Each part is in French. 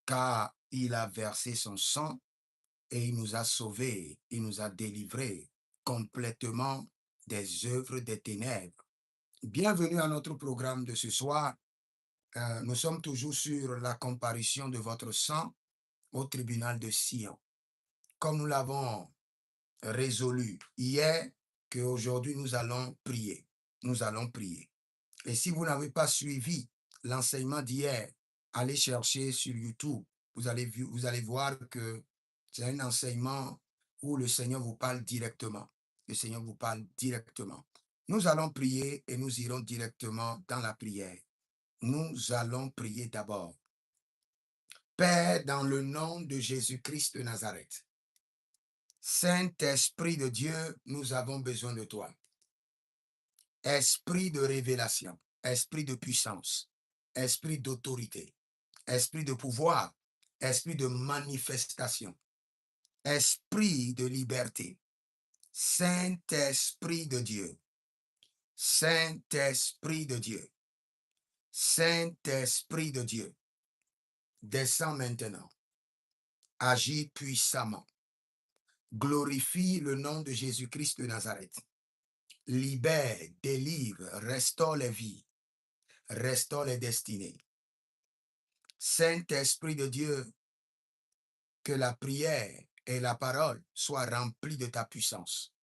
car il a versé son sang et il nous a sauvés, il nous a délivrés complètement des œuvres des ténèbres. Bienvenue à notre programme de ce soir. Nous sommes toujours sur la comparution de votre sang au tribunal de Sion. Comme nous l'avons résolu hier, qu'aujourd'hui nous allons prier. Nous allons prier. Et si vous n'avez pas suivi l'enseignement d'hier, allez chercher sur YouTube. Vous allez voir que c'est un enseignement où le Seigneur vous parle directement. Le Seigneur vous parle directement. Nous allons prier et nous irons directement dans la prière. Nous allons prier d'abord. Père, dans le nom de Jésus-Christ de Nazareth, Saint-Esprit de Dieu, nous avons besoin de toi. Esprit de révélation, esprit de puissance, esprit d'autorité, esprit de pouvoir, esprit de manifestation, esprit de liberté, Saint-Esprit de Dieu, Saint-Esprit de Dieu, Saint-Esprit de Dieu, descends maintenant, agis puissamment, glorifie le nom de Jésus-Christ de Nazareth, libère, délivre, restaure les vies, restaure les destinées. Saint-Esprit de Dieu, que la prière et la parole soient remplies de ta puissance,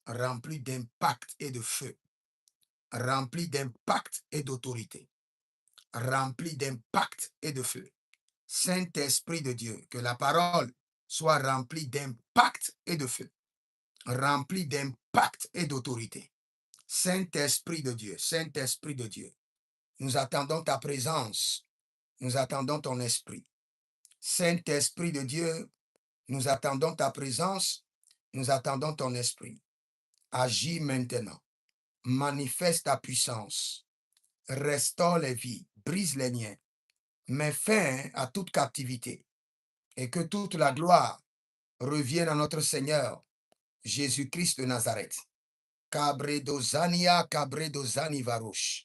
remplies d'impact et de feu, remplies d'impact et d'autorité, remplies d'impact et de feu. Saint-Esprit de Dieu, que la parole soit remplie d'impact et de feu, remplie d'impact et d'autorité. Saint-Esprit de Dieu, Saint-Esprit de Dieu, nous attendons ta présence, nous attendons ton esprit. Saint-Esprit de Dieu, nous attendons ta présence, nous attendons ton esprit. Agis maintenant, manifeste ta puissance, restaure les vies, brise les liens, mets fin à toute captivité et que toute la gloire revienne à notre Seigneur Jésus-Christ de Nazareth. Cabredozania, Cabredozani Varouche.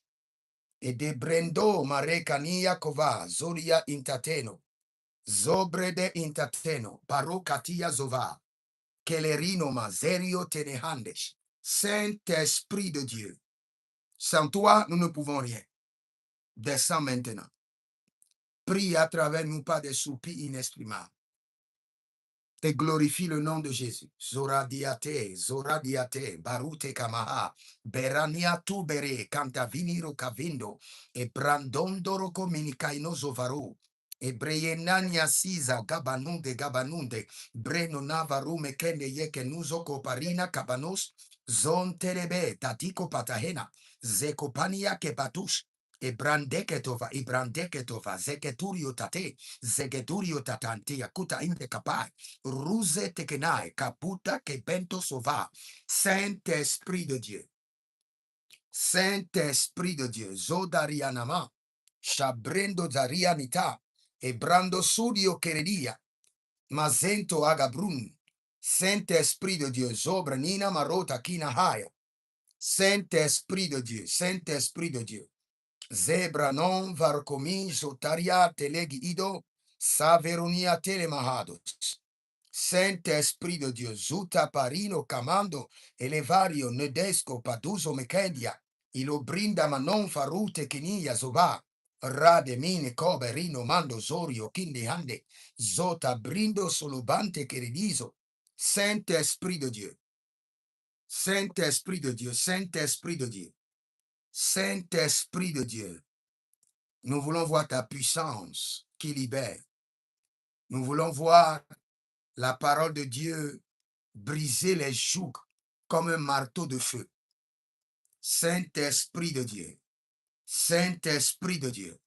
Et de Brendo, Marekania Kova, Zoria Intateno, Zobrede Intateno, Barokatia Zova, Kelerino Mazerio Tenehandesh. Saint-Esprit de Dieu, sans toi, nous ne pouvons rien. Descends maintenant. Prie à travers nous par des soupirs inexprimables. Te glorifie le nom de Jésus. Zoradiate, Zoradiate, Barute Kamaha, Berania Tubere, Cantaviniro Cavindo, e Brandondoro Cominikaino Zovaru, e Breyenania Siza, Gabanunde, Gabanunde, Breno Navarume Kende Yeke Nuzo Coparina Cabanos, Zon Terebe, Tatiko Patahena, Zekopania Kepatush, Ibrandeketova, Zeketurio Tate, Zegeturio Tatante, Yakuta Indekapai, Ruse Tekenai, Kaputa Kebento Sova, Saint-Esprit de Dieu, Saint-Esprit de Dieu, Zodarianama, Shabrendo Zarianita, Ebrando Sudio Keredia, Mazento Agabrun, Saint-Esprit de Dieu, Zobranina Marota Kinahaya, Saint-Esprit de Dieu, Saint-Esprit de Dieu. Zebra non varcomi zotaria telegi ido, saveronia telemahados. Saint-Esprit de Dieu, zuta parino camando, elevario nedesco paduso mecendia, ilo brinda manon farute kinia zova, rade mine coberino mando zorio kindi hande, zota brindo solubante queridizo. Saint-Esprit de Dieu, Saint-Esprit de Dieu, Saint-Esprit de Dieu. Saint-Esprit de Dieu, nous voulons voir ta puissance qui libère. Nous voulons voir la parole de Dieu briser les jougs comme un marteau de feu. Saint-Esprit de Dieu, Saint-Esprit de Dieu.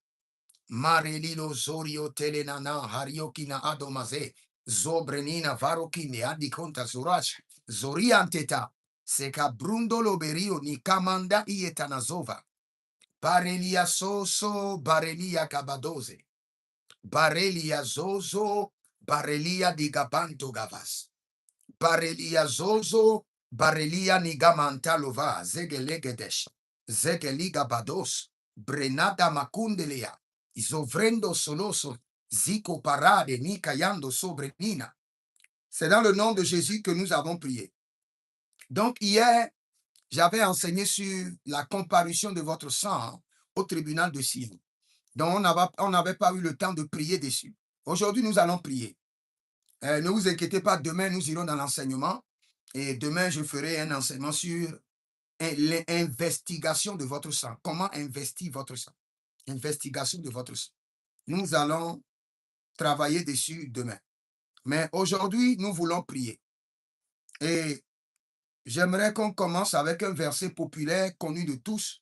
Marililo Zorio Telenana Hariokina Adomaze, Zobrenina Varokine Adikonta Zorash, Zorianteta, Seka Brundolo Berio Nikamanda Ietanazova. Barelia soso, barelia cabadoze. Barelia zozo, barelia di gabanto gavas. Barelia zozo, barelia nigamantalova, zegelegedesh. Zegeliga bados, brenada macundelia. Isovrendo soloso, Ziko parade ni kayando sobrenina. C'est dans le nom de Jésus que nous avons prié. Donc hier, j'avais enseigné sur la comparution de votre sang au tribunal de Sion. Donc on n'avait pas eu le temps de prier dessus. Aujourd'hui, nous allons prier. Ne vous inquiétez pas, demain, nous irons dans l'enseignement. Et demain, je ferai un enseignement sur l'investigation de votre sang. Comment investir votre sang? Investigation de votre sang. Nous allons travailler dessus demain. Mais aujourd'hui, nous voulons prier. Et j'aimerais qu'on commence avec un verset populaire connu de tous.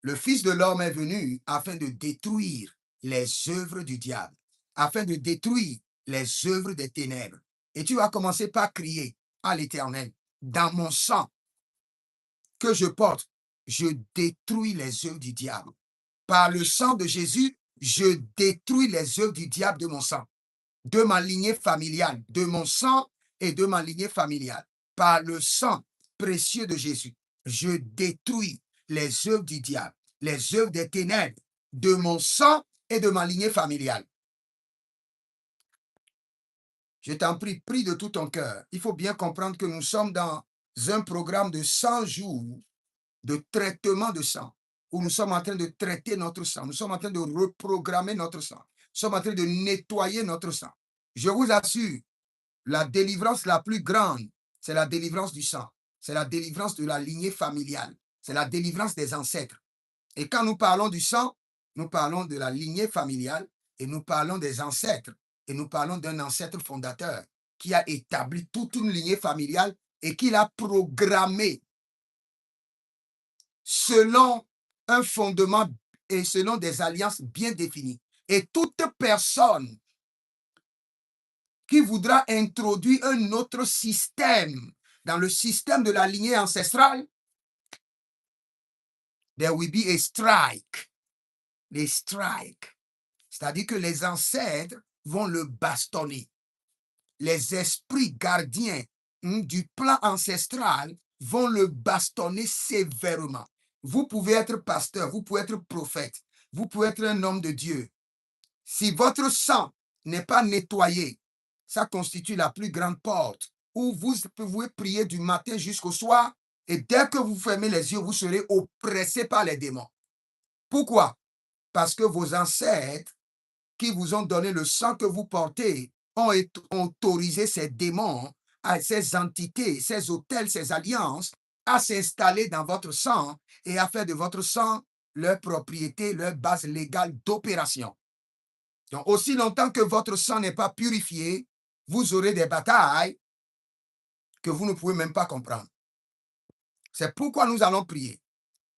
Le Fils de l'homme est venu afin de détruire les œuvres du diable, afin de détruire les œuvres des ténèbres. Et tu vas commencer par crier à l'Éternel, dans mon sang que je porte, je détruis les œuvres du diable. Par le sang de Jésus, je détruis les œuvres du diable de mon sang, de ma lignée familiale, de mon sang et de ma lignée familiale. Par le sang précieux de Jésus, je détruis les œuvres du diable, les œuvres des ténèbres, de mon sang et de ma lignée familiale. Je t'en prie, prie de tout ton cœur. Il faut bien comprendre que nous sommes dans un programme de 100 jours de traitement de sang, où nous sommes en train de traiter notre sang, nous sommes en train de reprogrammer notre sang, nous sommes en train de nettoyer notre sang. Je vous assure, la délivrance la plus grande, c'est la délivrance du sang, c'est la délivrance de la lignée familiale, c'est la délivrance des ancêtres. Et quand nous parlons du sang, nous parlons de la lignée familiale et nous parlons des ancêtres. Et nous parlons d'un ancêtre fondateur qui a établi toute une lignée familiale et qui l'a programmée selon un fondement et selon des alliances bien définies. Et toute personne qui voudra introduire un autre système dans le système de la lignée ancestrale, there will be a strike. Les strikes. C'est-à-dire que les ancêtres vont le bastonner. Les esprits gardiens du plan ancestral vont le bastonner sévèrement. Vous pouvez être pasteur, vous pouvez être prophète, vous pouvez être un homme de Dieu. Si votre sang n'est pas nettoyé, ça constitue la plus grande porte où vous pouvez prier du matin jusqu'au soir et dès que vous fermez les yeux, vous serez oppressé par les démons. Pourquoi? Parce que vos ancêtres qui vous ont donné le sang que vous portez ont autorisé ces démons, ces entités, ces hôtels, ces alliances à s'installer dans votre sang et à faire de votre sang leur propriété, leur base légale d'opération. Donc, aussi longtemps que votre sang n'est pas purifié, vous aurez des batailles que vous ne pouvez même pas comprendre. C'est pourquoi nous allons prier.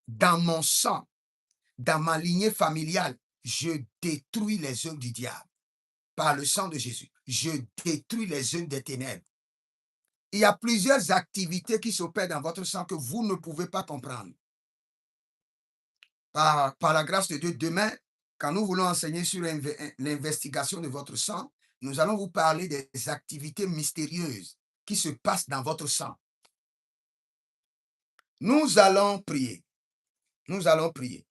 Dans mon sang, dans ma lignée familiale, je détruis les œuvres du diable. Par le sang de Jésus, je détruis les œuvres des ténèbres. Il y a plusieurs activités qui s'opèrent dans votre sang que vous ne pouvez pas comprendre. Par la grâce de Dieu, demain, quand nous voulons enseigner sur l'investigation de votre sang, nous allons vous parler des activités mystérieuses qui se passent dans votre sang. Nous allons prier. Nous allons prier.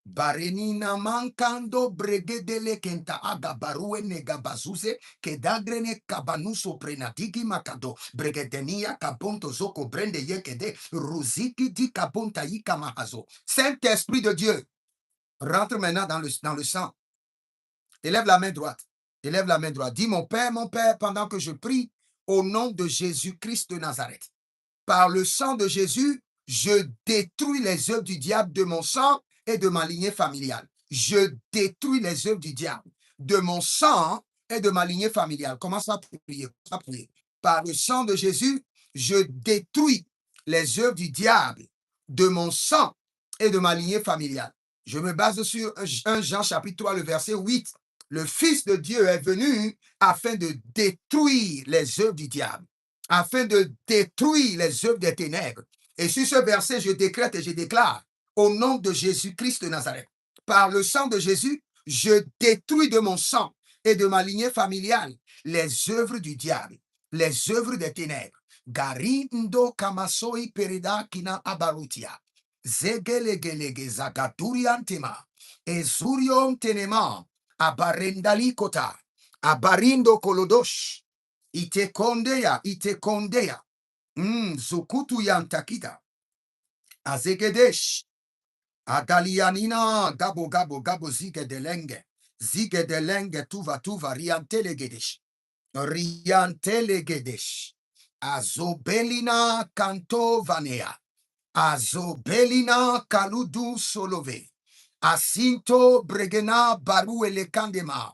Barenina mankando bregedele kenta aga barue nega bazuze ke dagrene kabanuso prenadigi makado bregedenia kabonto zoko brende yekede ruziki di kabonta yika mahazo. Saint-Esprit de Dieu, rentre maintenant dans le sang. Élève la main droite. Élève la main droite. Dis mon Père, pendant que je prie au nom de Jésus-Christ de Nazareth. Par le sang de Jésus, je détruis les œuvres du diable de mon sang et de ma lignée familiale. Je détruis les œuvres du diable de mon sang et de ma lignée familiale. Commence à prier. Par le sang de Jésus, je détruis les œuvres du diable de mon sang et de ma lignée familiale. Je me base sur 1 Jean chapitre 3, le verset 8. Le Fils de Dieu est venu afin de détruire les œuvres du diable, afin de détruire les œuvres des ténèbres. Et sur ce verset, je décrète et je déclare, au nom de Jésus-Christ de Nazareth, par le sang de Jésus, je détruis de mon sang et de ma lignée familiale les œuvres du diable, les œuvres des ténèbres. Garindo kamasoi perida kina abarutia. Zegelegelege zagaturiantema. Ezurion tenema. abarendali kota, abarindo kolodosh, ite kondeya, zukutu yantakita, azegedesh, adalianina, gabo, zige delenge, tuva, riantelegedesh, azobelina kantovanea, azobelina kaludu solove, asinto bregena baru elekandema,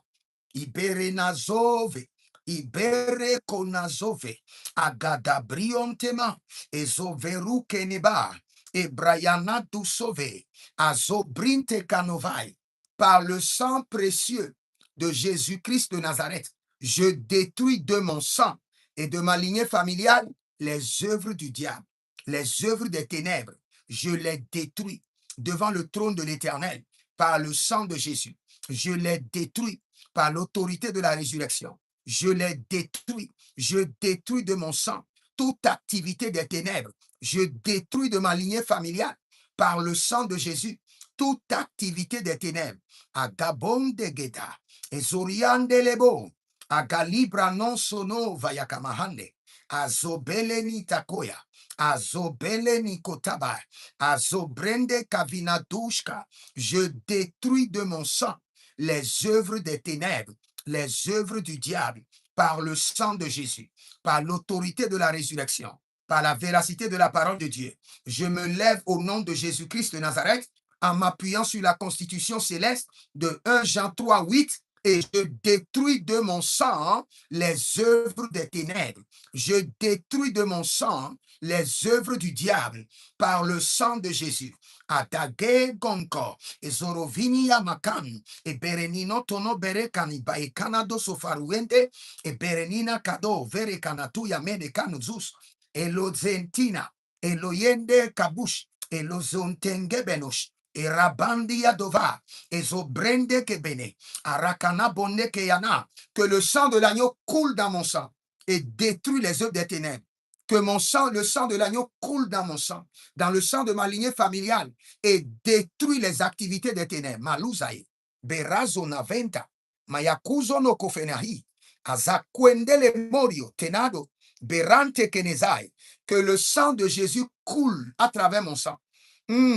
Iberenazove, Ibere konazove, agadabriontema, ezoveru keneba, ebrayana dusove, azobrinte kanovai. Par le sang précieux de Jésus-Christ de Nazareth, je détruis de mon sang et de ma lignée familiale les œuvres du diable, les œuvres des ténèbres. Je les détruis devant le trône de l'Éternel par le sang de Jésus. Je les détruis par l'autorité de la résurrection. Je les détruis. Je détruis de mon sang toute activité des ténèbres. Je détruis de ma lignée familiale par le sang de Jésus toute activité des ténèbres. Agabon de Geda, Ezorian de Lebo, Agalibra non sono vayakamahande, Azobele ni takoya, Azobele ni kotaba, Azobrende kavinadushka. Je détruis de mon sang les œuvres des ténèbres, les œuvres du diable, par le sang de Jésus, par l'autorité de la résurrection, par la véracité de la parole de Dieu. Je me lève au nom de Jésus-Christ de Nazareth en m'appuyant sur la constitution céleste de 1 Jean 3:8 et je détruis de mon sang les œuvres des ténèbres. Je détruis de mon sang les œuvres du diable par le sang de Jésus. Adage gonko, ezorovini ya makan, e berenino tono bere kaniba e kanado sofaruente, e berenina kado vere kanatu ya mene kanuzus, elozentina, eloyende kabush, elozontenge benosh, e rabandi ya dova, ezobrende ke bene, arakana bonne ke yana, que le sang de l'agneau coule dans mon sang et détruit les œuvres des ténèbres. Que mon sang, le sang de l'agneau coule dans mon sang, dans le sang de ma lignée familiale et détruit les activités des ténèbres. Maluzae, Berazo Naventa, Mayakuzo no Kofenahi, Azakwendele Morio, Tenado, Berante Kenezai. Que le sang de Jésus coule à travers mon sang,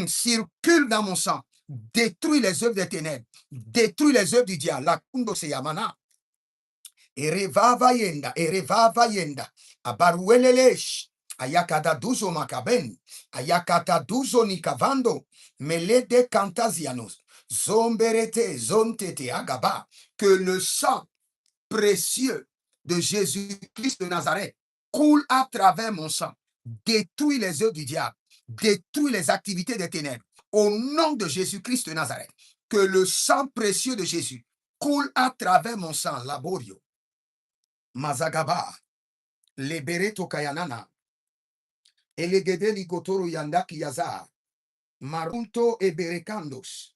circule dans mon sang, détruit les œuvres des ténèbres, détruit les œuvres du diable. La Kundo Seyamana. Erevava yenda, abaruelelesh, ayakata duzo makaben, ayakata duzo nikavando, melede cantazianos, zomberete, zontete agaba, que le sang précieux de Jésus-Christ de Nazareth coule à travers mon sang, détruit les œuvres du diable, détruit les activités des ténèbres, au nom de Jésus-Christ de Nazareth, que le sang précieux de Jésus coule à travers mon sang, laborio. Mazagaba, Lebereto Kayanana, Elegede Ligotoro Yandaki Yaza, Marunto Eberekandos,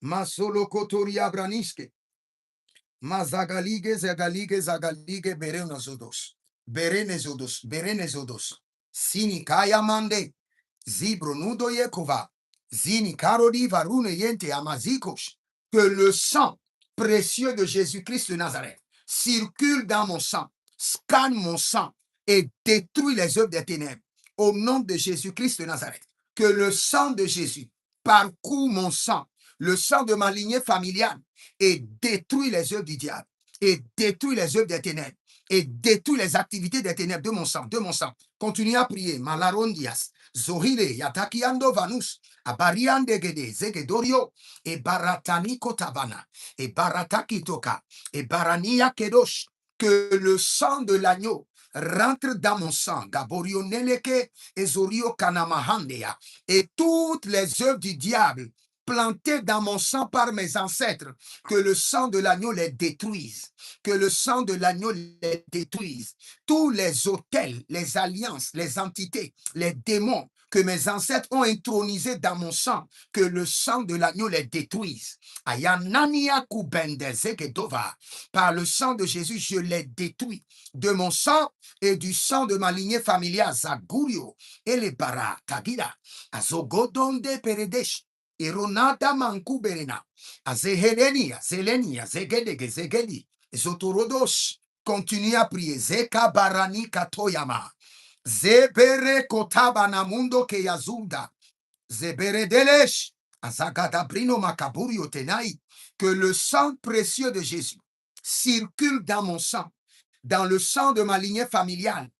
Masolo Kotoria Braniske, Mazagalige, Berenezodos, Sini Kaya Mande, Zibronudo Yekova, Zini Karodi Varune Yente Amazikos, que le sang précieux de Jésus-Christ de Nazareth circule dans mon sang, scanne mon sang et détruit les œuvres des ténèbres. Au nom de Jésus-Christ de Nazareth, que le sang de Jésus parcourt mon sang, le sang de ma lignée familiale et détruit les œuvres du diable, et détruit les œuvres des ténèbres, et détruit les activités des ténèbres de mon sang, de mon sang. Continuez à prier. Malarondias, Zohire, Yatakiando Vanus, Abariande Gede, Zegedorio, et Baratani Kotabana, et Barataki Toka, et Barania Kedosh, que le sang de l'agneau rentre dans mon sang, Gaborio Neleke, et Zorio Kanamahandea, et toutes les œuvres du diable plantées dans mon sang par mes ancêtres, que le sang de l'agneau les détruise, que le sang de l'agneau les détruise. Tous les autels, les alliances, les entités, les démons que mes ancêtres ont intronisés dans mon sang, que le sang de l'agneau les détruise. Ayanania kubendezegedova. Par le sang de Jésus, je les détruis de mon sang et du sang de ma lignée familiale, Zagurio, et les bara, Tagida, Azogodonde Peredesh, Eronada mankuberena. Azehelenia, zelenia, zegedege, zegedi. Zotorodos. Continue à prier. Zeka barani katoyama. Zebere kotabana mundo ke yazunda. Zebere delesh. Azagada brino makaburio tenai. Que le sang précieux de Jésus circule dans mon sang, dans le sang de ma lignée familiale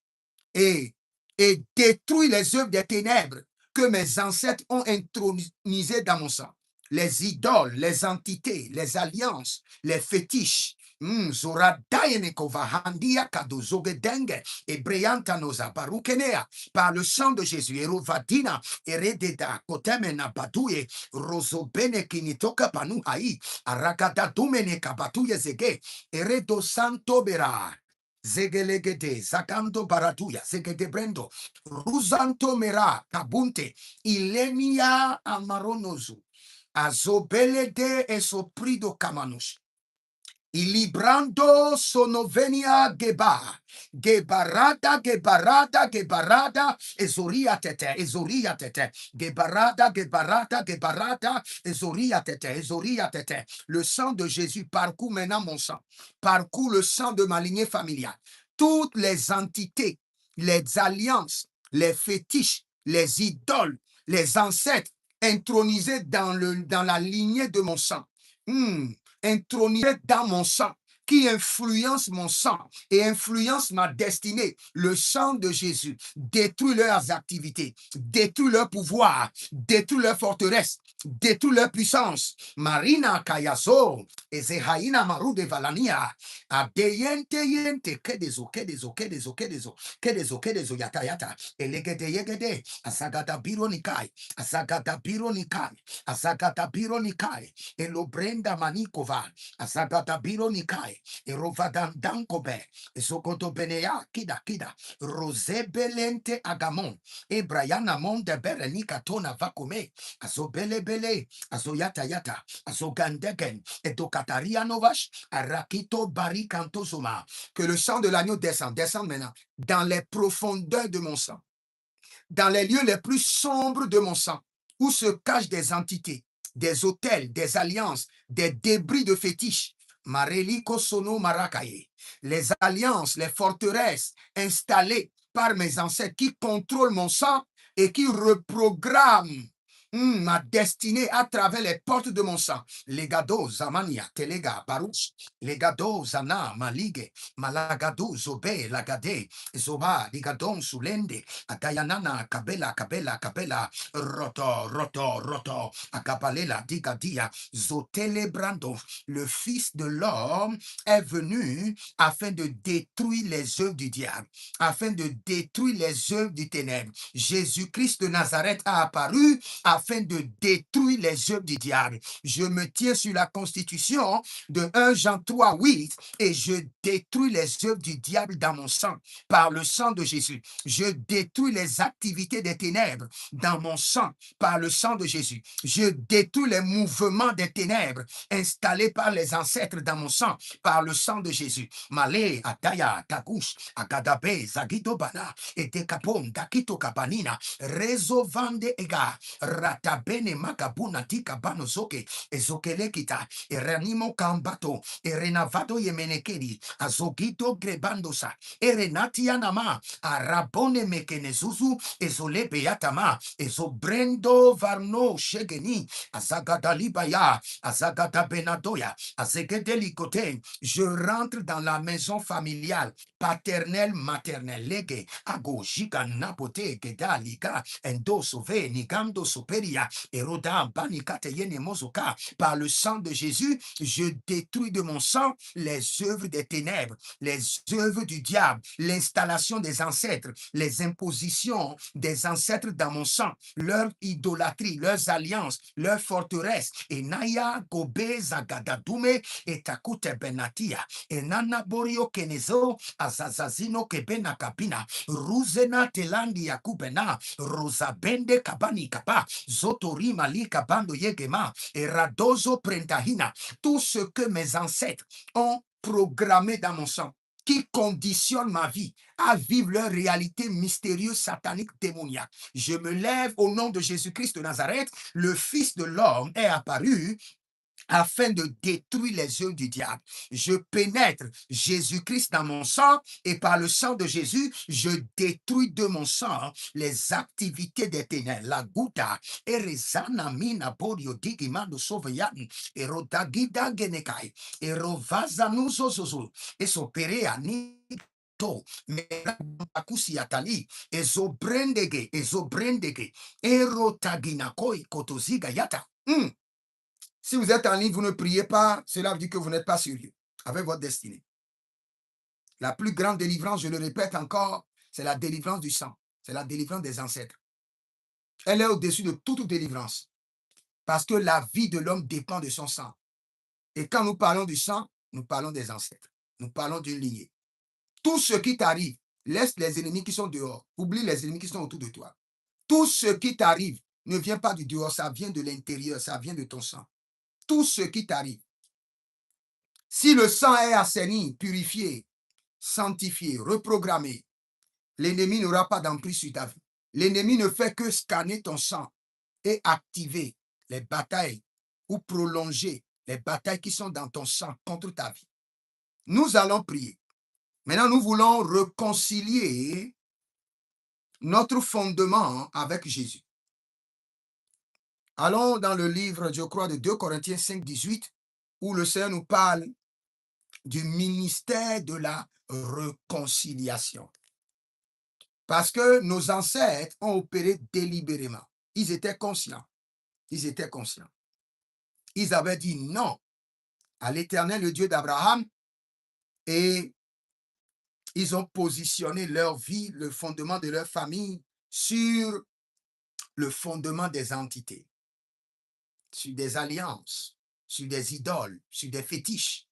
et, et détruit les œuvres des ténèbres que mes ancêtres ont intronisées dans mon sang. Les idoles, les entités, les alliances, les fétiches. Zoradayenekova kadozogedenge et Briantanosa barukenea par le sang de Jésus. Erovadina erededa kotemena badouye rosobene kinitoka panu hai arakada dumene kabatuye zege eredo santo bera. Zegelegede, Zakando Baratuya, Zegede Brendo, Ruzanto Mera, Kabunte, Ilenia Amaronozu, Azobelede Esoprido Kamanush. Ilibrando sonovenia geba. Gebarada, gebarada, gebarada, ezoria tete. Gebarada, gebarada, gebarada, ezoria tete. Le sang de Jésus parcourt maintenant mon sang. Parcourt le sang de ma lignée familiale. Toutes les entités, les alliances, les fétiches, les idoles, les ancêtres intronisés dans la lignée de mon sang. Intronisé dans mon sang, qui influence mon sang et influence ma destinée. Le sang de Jésus détruit leurs activités, détruit leur pouvoir, détruit leur forteresse, détruit leur puissance. Marina Kayaso, Ezehaina Maru de Valania, Adeyente Yente, Kedezo, Yata, Elegede Yegede, Asagata Bironikai, Asagata Bironikai, Elobrenda Manikova, Asagata Bironikai, Erovadan Dankobe, Sokoto Benea, Kida, Rosebelente Agamon, Ebrayana Monde Berenika Tona Vakume, Azobele, Azoyata, Azogandegen, Edokataria Novash, Arakito Barikantosoma. Que le sang de l'agneau descende maintenant dans les profondeurs de mon sang, dans les lieux les plus sombres de mon sang, où se cachent des entités, des autels, des alliances, des débris de fétiches. Mareliko sono marakaye. Les alliances, les forteresses installées par mes ancêtres qui contrôlent mon sang et qui reprogramment ma destinée à travers les portes de mon sang. Legado, Zamania, Telega, Baruch, Legado, Zana, Malige, Malagado, Zobe, Lagade, Zoba, Ligadon, Sulende, Atayanana, Kabela, Roto, Akabalela, Digadia, Zotele Brando. Le Fils de l'homme est venu afin de détruire les œuvres du diable, afin de détruire les œuvres du ténèbre. Jésus-Christ de Nazareth a apparu afin de détruire les œuvres du diable. Je me tiens sur la constitution de 1 Jean 3:8 et je détruis les œuvres du diable dans mon sang, par le sang de Jésus. Je détruis les activités des ténèbres dans mon sang, par le sang de Jésus. Je détruis les mouvements des ténèbres installés par les ancêtres dans mon sang, par le sang de Jésus. Malé, Ataya, Takush, Akadabe, Zagitobana, et Dekapon, Dakito Kabanina, Rezo Vande Ega, Ratabene Makabuna Tika Banozoke, Ezokelekita, Eranimo Kambato, Erenavado Yemenekeri, Azogito Grebandosa, Erenatia Nama, Arabone Mekenezuzu, Ezolebe Yatama, Ezobrendo Varno Shegeni, Azagadalibaya, Azagadabenadoya, Azegedelicote. Je rentre dans la maison familiale, paternelle, maternelle, lege, ago, giga, napote, geda, liga, endo, sove, nigando, superia, eroda, banikate, yene, mozoka. Par le sang de Jésus, je détruis de mon sang les œuvres des ténèbres, les œuvres du diable, l'installation des ancêtres, les impositions des ancêtres dans mon sang, leur idolâtrie, leurs alliances, leurs forteresses. Et Naya, Gobe, Zagadadume, et Takute Benatia, et Nana Borio Kenezo, Azazazino Kebena Kapina, Ruzena Telandi Yakubena, Rosabende Kabani Kapa, Zotori Malika Bando Yegema, et Radozo Prentahina. Tout ce que mes ancêtres ont programmé dans mon sang, qui conditionnent ma vie à vivre leur réalité mystérieuse, satanique, démoniaque. Je me lève au nom de Jésus-Christ de Nazareth. Le Fils de l'homme est apparu afin de détruire les œuvres du diable. Je pénètre Jésus-Christ dans mon sang et par le sang de Jésus, je détruis de mon sang les activités des ténèbres. La gouda, erezana mina borio digimando soveyan, erodagida genekai, erovazanu zozozo, esoperea ni to merakusi atali ezobrendege erotaginakoi kotoziga yata. Si vous êtes en ligne, vous ne priez pas, cela veut dire que vous n'êtes pas sérieux avec votre destinée. La plus grande délivrance, je le répète encore, c'est la délivrance du sang. C'est la délivrance des ancêtres. Elle est au-dessus de toute délivrance. Parce que la vie de l'homme dépend de son sang. Et quand nous parlons du sang, nous parlons des ancêtres. Nous parlons d'une lignée. Tout ce qui t'arrive, laisse les ennemis qui sont dehors. Oublie les ennemis qui sont autour de toi. Tout ce qui t'arrive ne vient pas du dehors, ça vient de l'intérieur, ça vient de ton sang. Tout ce qui t'arrive. Si le sang est assaini, purifié, sanctifié, reprogrammé, l'ennemi n'aura pas d'emprise sur ta vie. L'ennemi ne fait que scanner ton sang et activer les batailles ou prolonger les batailles qui sont dans ton sang contre ta vie. Nous allons prier. Maintenant, nous voulons réconcilier notre fondement avec Jésus. Allons dans le livre, je crois, de 2 Corinthiens 5, 18, où le Seigneur nous parle du ministère de la réconciliation. Parce que nos ancêtres ont opéré délibérément. Ils étaient conscients. Ils étaient conscients. Ils avaient dit non à l'Éternel, le Dieu d'Abraham, et ils ont positionné leur vie, le fondement de leur famille, sur le fondement des entités, sur des alliances, sur des idoles, sur des fétiches.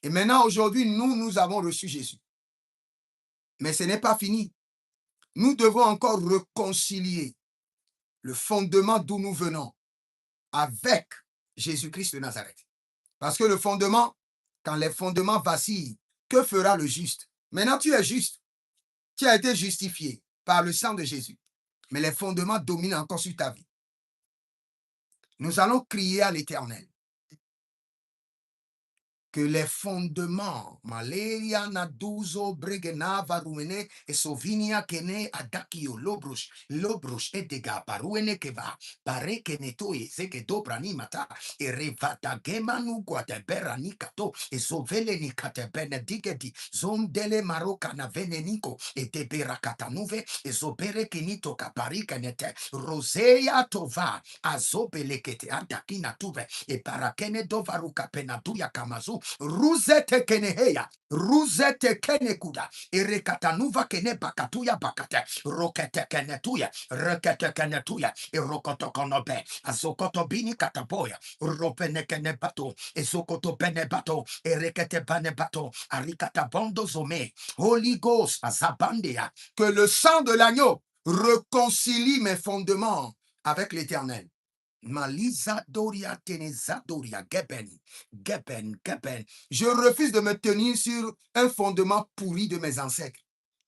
Et maintenant, aujourd'hui, nous avons reçu Jésus. Mais ce n'est pas fini. Nous devons encore réconcilier le fondement d'où nous venons avec Jésus-Christ de Nazareth. Parce que le fondement, quand les fondements vacillent, que fera le juste? Maintenant, tu es juste. Tu as été justifié par le sang de Jésus. Mais les fondements dominent encore sur ta vie. Nous allons crier à l'Éternel que les fondements, Maleria, Naduzo, Bregena, Varumene, et Sovinia, Kene, Adakio, Lobrush, Edega, Baruene, Keva, Bareke, Neto, et Zegedo, Branimata, et Revata, Gemanu, Guadebera, Nikato, et Sovele, Nikate, Benedigedi, Zondele, Maroka, Navenenico, et Debera, Katanuve, et Zobere, Kinito, Kapari, Kenete, Rosea, Tova, Azobele, Kete, Adakina, Tuve, et Parakene, Dovaruka, Penaduya, Kamazu, Ruzete keneheya, ruzete kenekuda, erekatanuva kene bakatuya bakate, rokete kenetuya, rekete kenetuya, erokoto konobe, azokoto bini kataboya, ropene kene bato, ezokoto bene bato, erekete bane bato, arikata bondo zome, Holy Ghost, azabandia, que le sang de l'agneau réconcilie mes fondements avec l'Éternel. Malisa Doria Teneza Doria Geben. Je refuse de me tenir sur un fondement pourri de mes ancêtres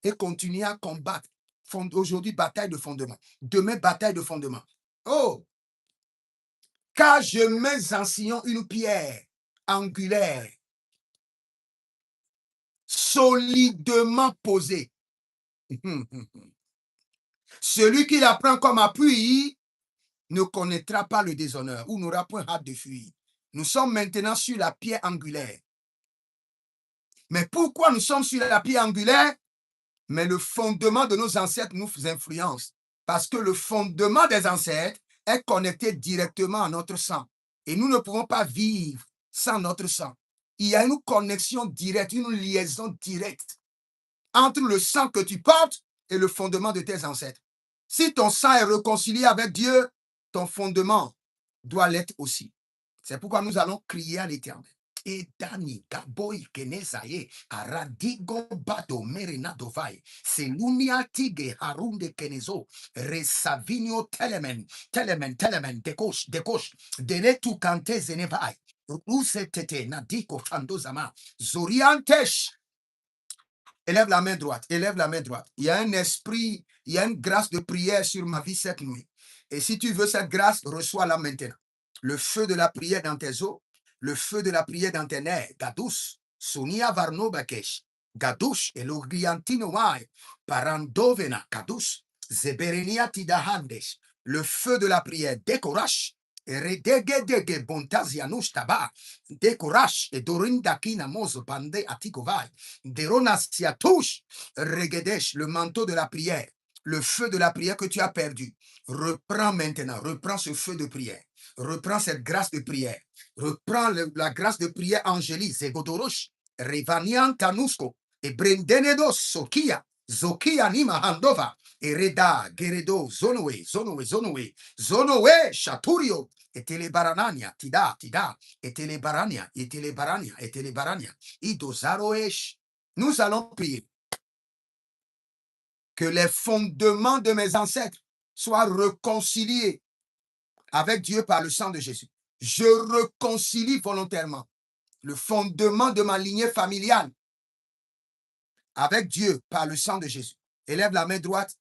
et continuer à combattre. Aujourd'hui, bataille de fondement. Demain, bataille de fondement. Oh! Car je mets en Sion une pierre angulaire, solidement posée. Celui qui la prend comme appui ne connaîtra pas le déshonneur ou n'aura point hâte de fuir. Nous sommes maintenant sur la pierre angulaire. Mais pourquoi nous sommes sur la pierre angulaire? Mais le fondement de nos ancêtres nous influence. Parce que le fondement des ancêtres est connecté directement à notre sang. Et nous ne pouvons pas vivre sans notre sang. Il y a une connexion directe, une liaison directe entre le sang que tu portes et le fondement de tes ancêtres. Si ton sang est réconcilié avec Dieu, ton fondement doit l'être aussi. C'est pourquoi nous allons crier à l'Éternel. Et Dani, Gaboy, Kenesaye, Aradigo Bado, Merenado Vai, Selumia Tige, Harunde Kenezo, Resavinio Telemen, Dekosh, Denetu Kante Zenevai, Rusetete, Nadiko Fandozama, Zoriantesh, Élève la main droite, élève la main droite. Il y a un esprit, il y a une grâce de prière sur ma vie cette nuit. Et si tu veux cette grâce, reçois-la maintenant. Le feu de la prière dans tes os, le feu de la prière dans tes nerfs. Gadus, Sonia Varno Bakesh, Gadouche, Elogriantino Wai, Parandovena, Gadus, Zeberenia Tidahandes. Le feu de la prière, décourage. Redegedege bontazianush taba, décourage. Et dorindakina mozo bande atikovai. Deronasia touche, Regedesh, le manteau de la prière, le feu de la prière que tu as perdu. Reprends maintenant, reprends ce feu de prière, reprends cette grâce de prière, reprends la grâce de prière angélique, Zegodorosh, Revanian Tanusko, et Brendenedo Sokia, Zokia Nima Handova, et Reda, Geredo, Zonoe, Zonoe, Zonoe, Zonoe, Chaturio, et Telebaranania, Tida, Tida, et Telebarania, et Telebarania, et Telebarania, Idozaroesh. Nous allons prier que les fondements de mes ancêtres soient réconciliés avec Dieu par le sang de Jésus. Je réconcilie volontairement le fondement de ma lignée familiale avec Dieu par le sang de Jésus. Élève la main droite,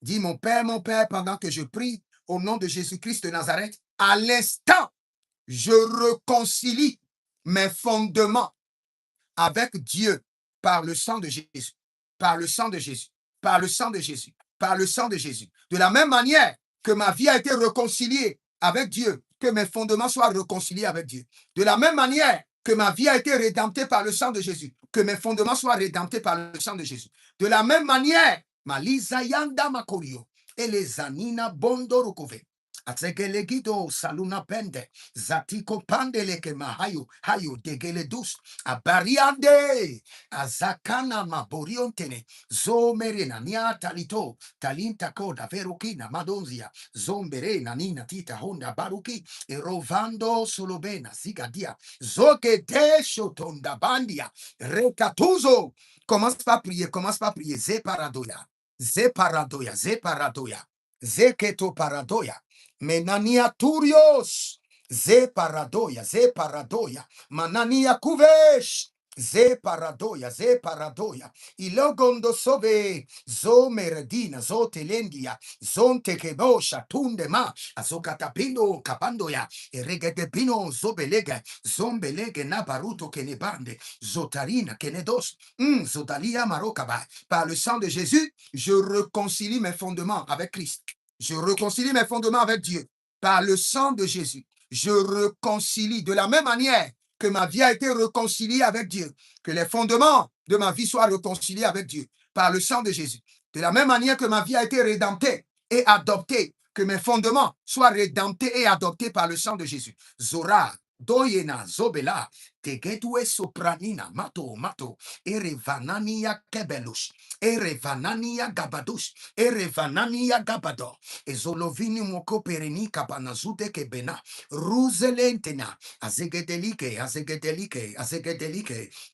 dis mon Père, pendant que je prie au nom de Jésus-Christ de Nazareth, à l'instant, je réconcilie mes fondements avec Dieu par le sang de Jésus, par le sang de Jésus, par le sang de Jésus, par le sang de Jésus. De la même manière que ma vie a été réconciliée avec Dieu, que mes fondements soient réconciliés avec Dieu. De la même manière que ma vie a été rédemptée par le sang de Jésus, que mes fondements soient rédemptés par le sang de Jésus. De la même manière, Malisa Yanda Makorio et les Anina Bondorokove. Atsegelegido saluna pende zatiko pandele ke mahayo hayo degele dus abariande azakana maboriontene zomerena nia talito talinta koda verukina madonzia zomberena nina tita honda baruki erovando solobena zigadia zoke desho tonda bandia rekatuzo. Commence pas à prier, zeparadoya, zeparadoya, zeparadoya, zeketo paradoya. Menania Turios, Zeparadoya, Manania Kuvesh, Zeparadoya, Ilogondo Sobe, Zomeredina, Zotelendia, Zonte Kebosha, Tundema, Azokatapino, Kapandoya, Eregedepino, Zobelega, Zombelege, Nabaruto, Kenebande, Zotarina, Kenedos, Zodalia Marokaba. Par le sang de Jésus, je réconcilie mes fondements avec Christ. Je réconcilie mes fondements avec Dieu par le sang de Jésus. Je réconcilie de la même manière que ma vie a été réconciliée avec Dieu, que les fondements de ma vie soient réconciliés avec Dieu par le sang de Jésus. De la même manière que ma vie a été rédemptée et adoptée, que mes fondements soient rédemptés et adoptés par le sang de Jésus. Zora, Doyena, Zobela, Tegetue Sopranina, Mato, Erevanania Kebelush, Erevanania Gabadush, Erevanania Gabado, Ezolovini Moko Pereni Kapanazute Kebena, Ruzelentena, Azegedelike,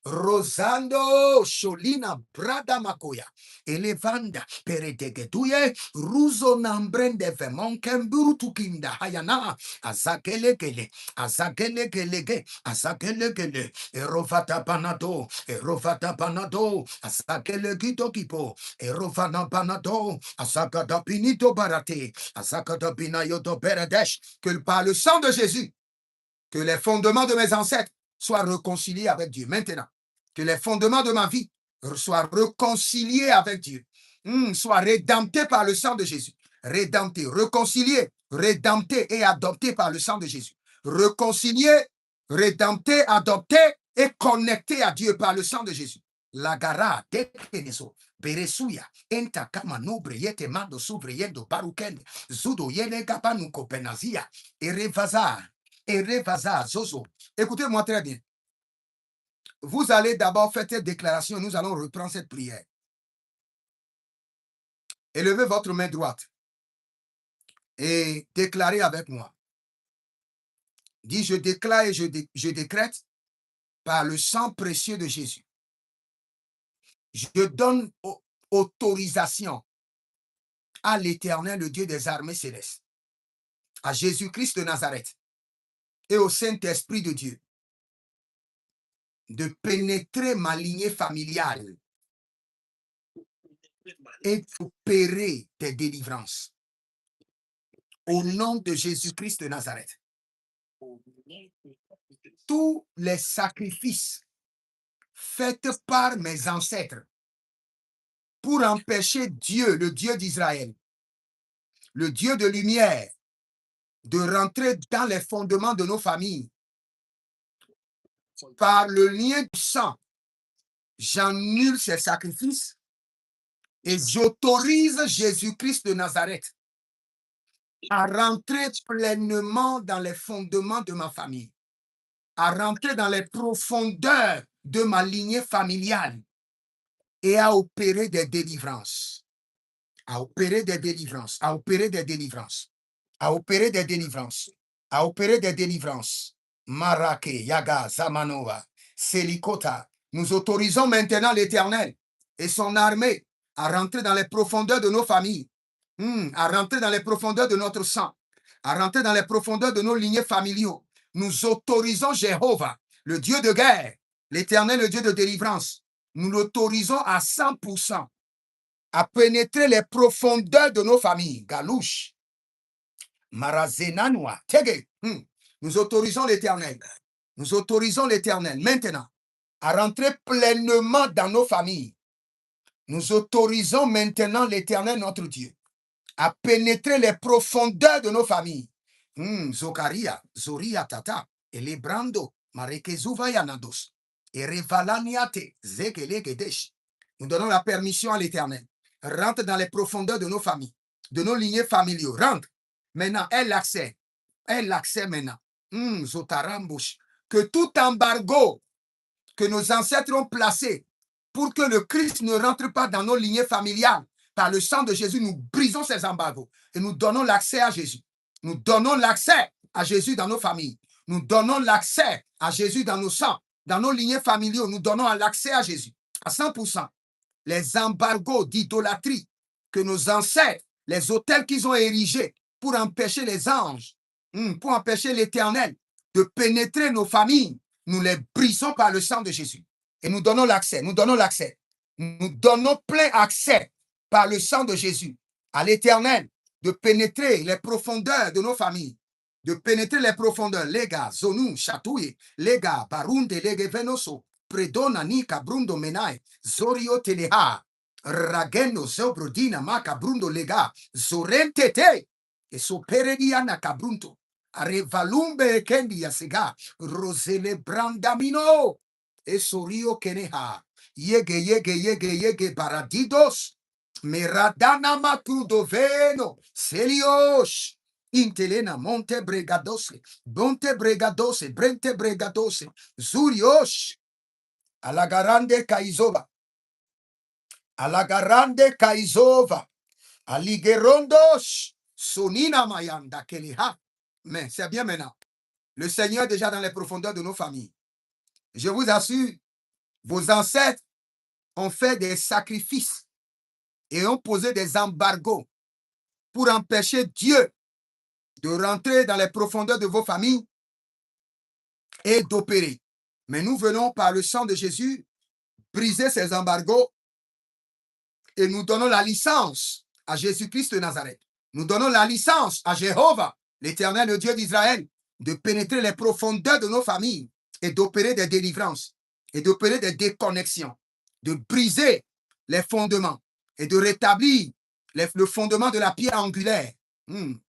Rosando Sholina Brada Makoya, Elevanda Peredegeduye, Ruzo Nambrende Vemon Kemburu Tukinda Hayana, Azagelegele, Erovata Panado, Asakele Gito Kipo, Erovana Panado, Asakada Pinito Barate, Asakada Pinayoto Peredesh, que par le sang de Jésus, que les fondements de mes ancêtres soient réconciliés avec Dieu. Maintenant, que les fondements de ma vie soient réconciliés avec Dieu, soient rédemptés par le sang de Jésus. Rédemptés, réconciliés, rédemptés et adoptés par le sang de Jésus. Réconciliés, rédemptés, adoptés et connectés à Dieu par le sang de Jésus. Lagara, Dekeneso, Beresuya, Enta Kama Nobre, Yete Mando Subreyendo, Barukende, Zudo Yene Gabanu Kopenazia, Erevaza, Zozo. Écoutez-moi très bien. Vous allez d'abord faire cette déclaration. Nous allons reprendre cette prière. Élevez votre main droite et déclarez avec moi. Dis, je déclare et je décrète par le sang précieux de Jésus. Je donne autorisation à l'Éternel, le Dieu des armées célestes, à Jésus-Christ de Nazareth et au Saint-Esprit de Dieu de pénétrer ma lignée familiale et d'opérer des délivrances. Au nom de Jésus-Christ de Nazareth. Tous les sacrifices faits par mes ancêtres pour empêcher Dieu, le Dieu d'Israël, le Dieu de lumière, de rentrer dans les fondements de nos familles, par le lien du sang, j'annule ces sacrifices et j'autorise Jésus-Christ de Nazareth à rentrer pleinement dans les fondements de ma famille, à rentrer dans les profondeurs de ma lignée familiale et à opérer des délivrances, à opérer des délivrances, à opérer des délivrances, à opérer des délivrances, à opérer des délivrances. Marake, Yaga, Zamanova, Selikota. Nous autorisons maintenant l'Éternel et son armée à rentrer dans les profondeurs de nos familles, à rentrer dans les profondeurs de notre sang, à rentrer dans les profondeurs de nos lignées familiaux. Nous autorisons Jéhovah, le Dieu de guerre, l'Éternel, le Dieu de délivrance. Nous l'autorisons à 100% à pénétrer les profondeurs de nos familles. Galouche, Marazenanoa, Tege. Nous autorisons l'Éternel. Nous autorisons l'Éternel maintenant à rentrer pleinement dans nos familles. Nous autorisons maintenant l'Éternel, notre Dieu, à pénétrer les profondeurs de nos familles. Zokaria, Zoria Tata, Elebrando, Marekezuva Yanados, et Revalaniate, Zekelegedesh. Nous donnons la permission à l'Éternel. Rentre dans les profondeurs de nos familles, de nos lignées familiaux. Rentre. Maintenant, elle l'accès. Elle l'accès maintenant. Zotarambush. Que tout embargo que nos ancêtres ont placé pour que le Christ ne rentre pas dans nos lignées familiales, par le sang de Jésus, nous brisons ces embargos et nous donnons l'accès à Jésus. Nous donnons l'accès à Jésus dans nos familles. Nous donnons l'accès à Jésus dans nos sangs, dans nos lignées familiaux. Nous donnons l'accès à Jésus à 100%. Les embargos d'idolâtrie que nos ancêtres, les autels qu'ils ont érigés pour empêcher les anges, pour empêcher l'Éternel de pénétrer nos familles, nous les brisons par le sang de Jésus. Et nous donnons l'accès, nous donnons l'accès. Nous donnons plein accès par le sang de Jésus à l'Éternel de pénétrer les profondeurs de nos familles, de pénétrer les profondeurs. Les gars, Zonou, Chatouille, les gars, Barunde, les Venoso, Predona, Nika, Brundo, Menai, Zorio, Teleha, Rageno, Zobrodina, Maka, Brundo, Lega, Zorentete, et Soperediana, Cabrunto. Revalumbe kendi yasega rosele brandamino e sorio keneha yege baradidos meradana macrudoveno celios intelena monte bregadose brente bregadose zurios alagarande kaizova aligerondos sonina mayanda keleha. Mais c'est bien maintenant. Le Seigneur est déjà dans les profondeurs de nos familles. Je vous assure, vos ancêtres ont fait des sacrifices et ont posé des embargos pour empêcher Dieu de rentrer dans les profondeurs de vos familles et d'opérer. Mais nous venons par le sang de Jésus briser ces embargos et nous donnons la licence à Jésus-Christ de Nazareth. Nous donnons la licence à Jéhovah, l'Éternel, le Dieu d'Israël, de pénétrer les profondeurs de nos familles et d'opérer des délivrances et d'opérer des déconnexions, de briser les fondements et de rétablir le fondement de la pierre angulaire.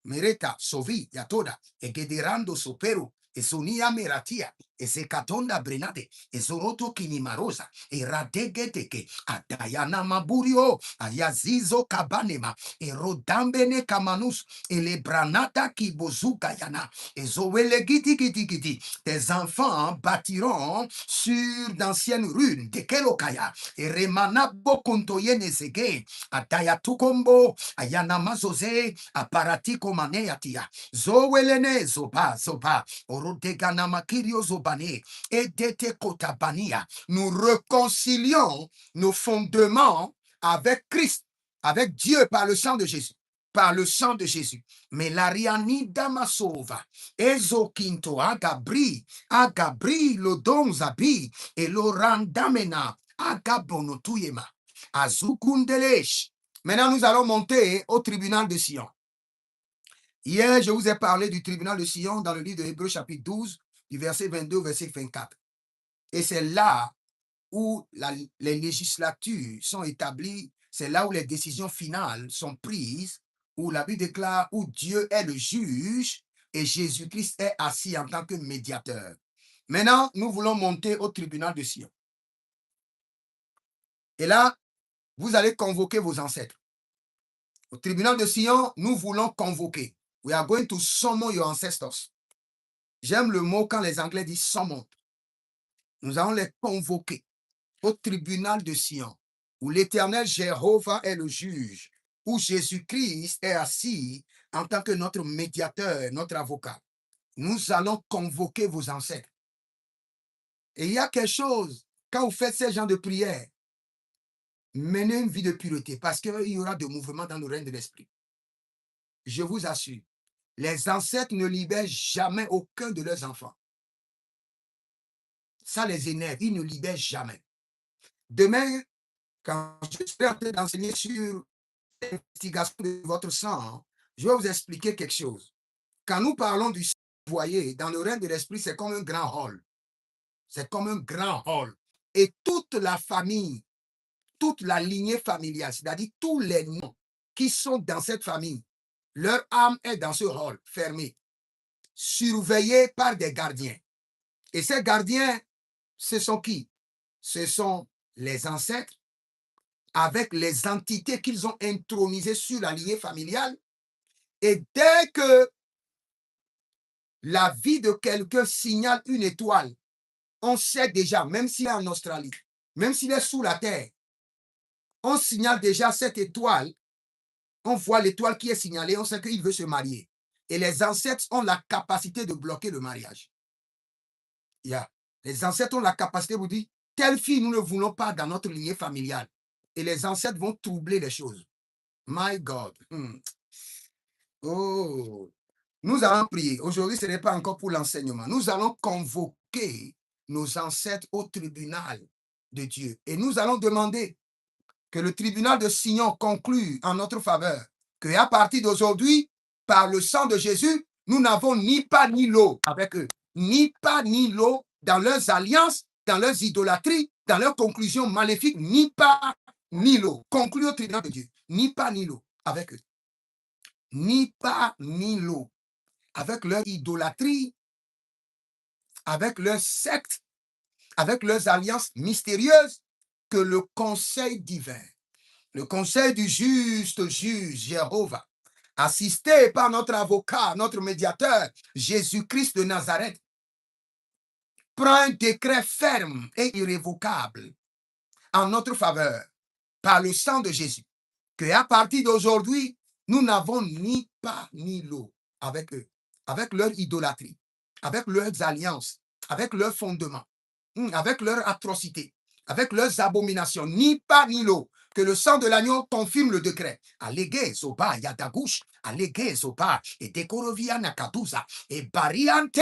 Mereta, Sovi, Yatoda, et Gederando Sopero, et Sonia Meratia, et Sekatonda Brenade, et Zoroto Kinimarosa, et Radegeteke, Adayana Maburio, Ayazizo Kabanema, et Rodambene Kamanus, et les Branata Kibozuka Yana, et Zoele Giti Giti Giti. Tes enfants bâtiront sur d'anciennes ruines, de Kelokaya, et Remana Bokontoyene Zege, Adayatukombo, Ayana Mazoze, Aparatiko Maneatia, Zoelene Zoba, Orodegana Makirio Zobane, Edete Kotabania. Nous réconcilions nos fondements avec Christ, avec Dieu par le sang de Jésus. Par le sang de Jésus. Mais l'Ariani Damasova, Ezokinto, Agabri, Lodonzabi, et Lorandamena, Agabonotuyema, Azukundelesh, Maintenant, nous allons monter au tribunal de Sion. Hier, je vous ai parlé du tribunal de Sion dans le livre de Hébreux chapitre 12, du verset 22 au verset 24. Et c'est là où les législatures sont établies, c'est là où les décisions finales sont prises, où la Bible déclare où Dieu est le juge et Jésus-Christ est assis en tant que médiateur. Maintenant, nous voulons monter au tribunal de Sion. Et là, vous allez convoquer vos ancêtres. Au tribunal de Sion, nous voulons convoquer. We are going to summon your ancestors. J'aime le mot quand les Anglais disent summon. Nous allons les convoquer au tribunal de Sion, où l'Éternel Jéhovah est le juge, où Jésus-Christ est assis en tant que notre médiateur, notre avocat. Nous allons convoquer vos ancêtres. Et il y a quelque chose, quand vous faites ces genres de prières, menez une vie de pureté, parce qu'il y aura de mouvements dans le règne de l'esprit. Je vous assure, les ancêtres ne libèrent jamais aucun de leurs enfants. Ça les énerve, ils ne libèrent jamais. Demain, quand je serai en train d'enseigner sur l'investigation de votre sang, je vais vous expliquer quelque chose. Quand nous parlons du sang, vous voyez, dans le règne de l'esprit, c'est comme un grand hall. C'est comme un grand hall. Et toute la famille, toute la lignée familiale, c'est-à-dire tous les noms qui sont dans cette famille, leur âme est dans ce hall fermé, surveillé par des gardiens. Et ces gardiens, ce sont qui? Ce sont les ancêtres avec les entités qu'ils ont intronisées sur la lignée familiale. Et dès que la vie de quelqu'un signale une étoile, on sait déjà, même s'il est en Australie, même s'il est sous la terre, on signale déjà cette étoile, on voit l'étoile qui est signalée, on sait qu'il veut se marier. Et les ancêtres ont la capacité de bloquer le mariage. Yeah. Les ancêtres ont la capacité de vous dire, telle fille, nous ne voulons pas dans notre lignée familiale. Et les ancêtres vont troubler les choses. My God. Oh. Nous allons prier. Aujourd'hui, ce n'est pas encore pour l'enseignement. Nous allons convoquer nos ancêtres au tribunal de Dieu. Et nous allons demander que le tribunal de Sion conclue en notre faveur. Qu'à partir d'aujourd'hui, par le sang de Jésus, nous n'avons ni pas ni l'eau avec eux. Ni pas ni l'eau dans leurs alliances, dans leurs idolâtries, dans leurs conclusions maléfiques. Ni pas ni l'eau. Conclu au tribunal de Dieu. Ni pas ni l'eau avec eux. Ni pas ni l'eau avec leur idolâtrie, avec leur secte, avec leurs alliances mystérieuses, que le conseil divin, le conseil du juste juge Jéhovah, assisté par notre avocat, notre médiateur, Jésus-Christ de Nazareth, prend un décret ferme et irrévocable en notre faveur par le sang de Jésus, qu'à partir d'aujourd'hui, nous n'avons ni pas ni l'eau avec eux, avec leur idolâtrie, avec leurs alliances, avec leurs fondements, avec leurs atrocités, avec leurs abominations, ni pas ni l'eau. Que le sang de l'agneau confirme le décret. Allégué, Zoba, Yadagouche, allégué, Zoba, et Dekorovia Nakaduza, et Bariante,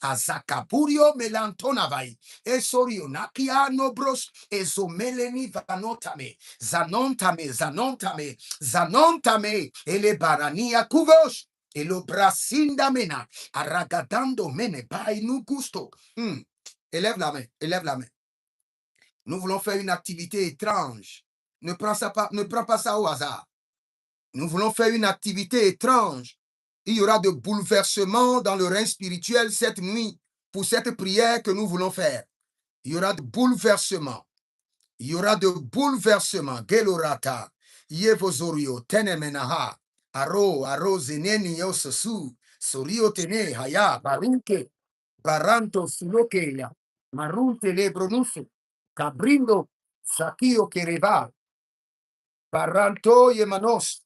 Azakaburio Melantonavai, et Sorio Nakia Nobros, et Zomeleni Vanotame, Zanontame, Zanontame, Zanontame, et les Barania Kuvosh, et le Brasinda Mena, Aragadando Mene, Bainu Gusto. Élève la main, élève la main. Nous voulons faire une activité étrange. Ne prends pas ça au hasard. Nous voulons faire une activité étrange. Il y aura de bouleversements dans le règne spirituel cette nuit pour cette prière que nous voulons faire. Il y aura de bouleversements. Il y aura de bouleversements. Gelorata, Yevozorio, Tenemenaha, Aro, Zeneni, Yososu, Sorio Tene, Haya, Barunke, Baranto, Sulokeya, Marunte, Lebronuso, Cabrindo, Sakio, Kereva, Baranto, Yemanos,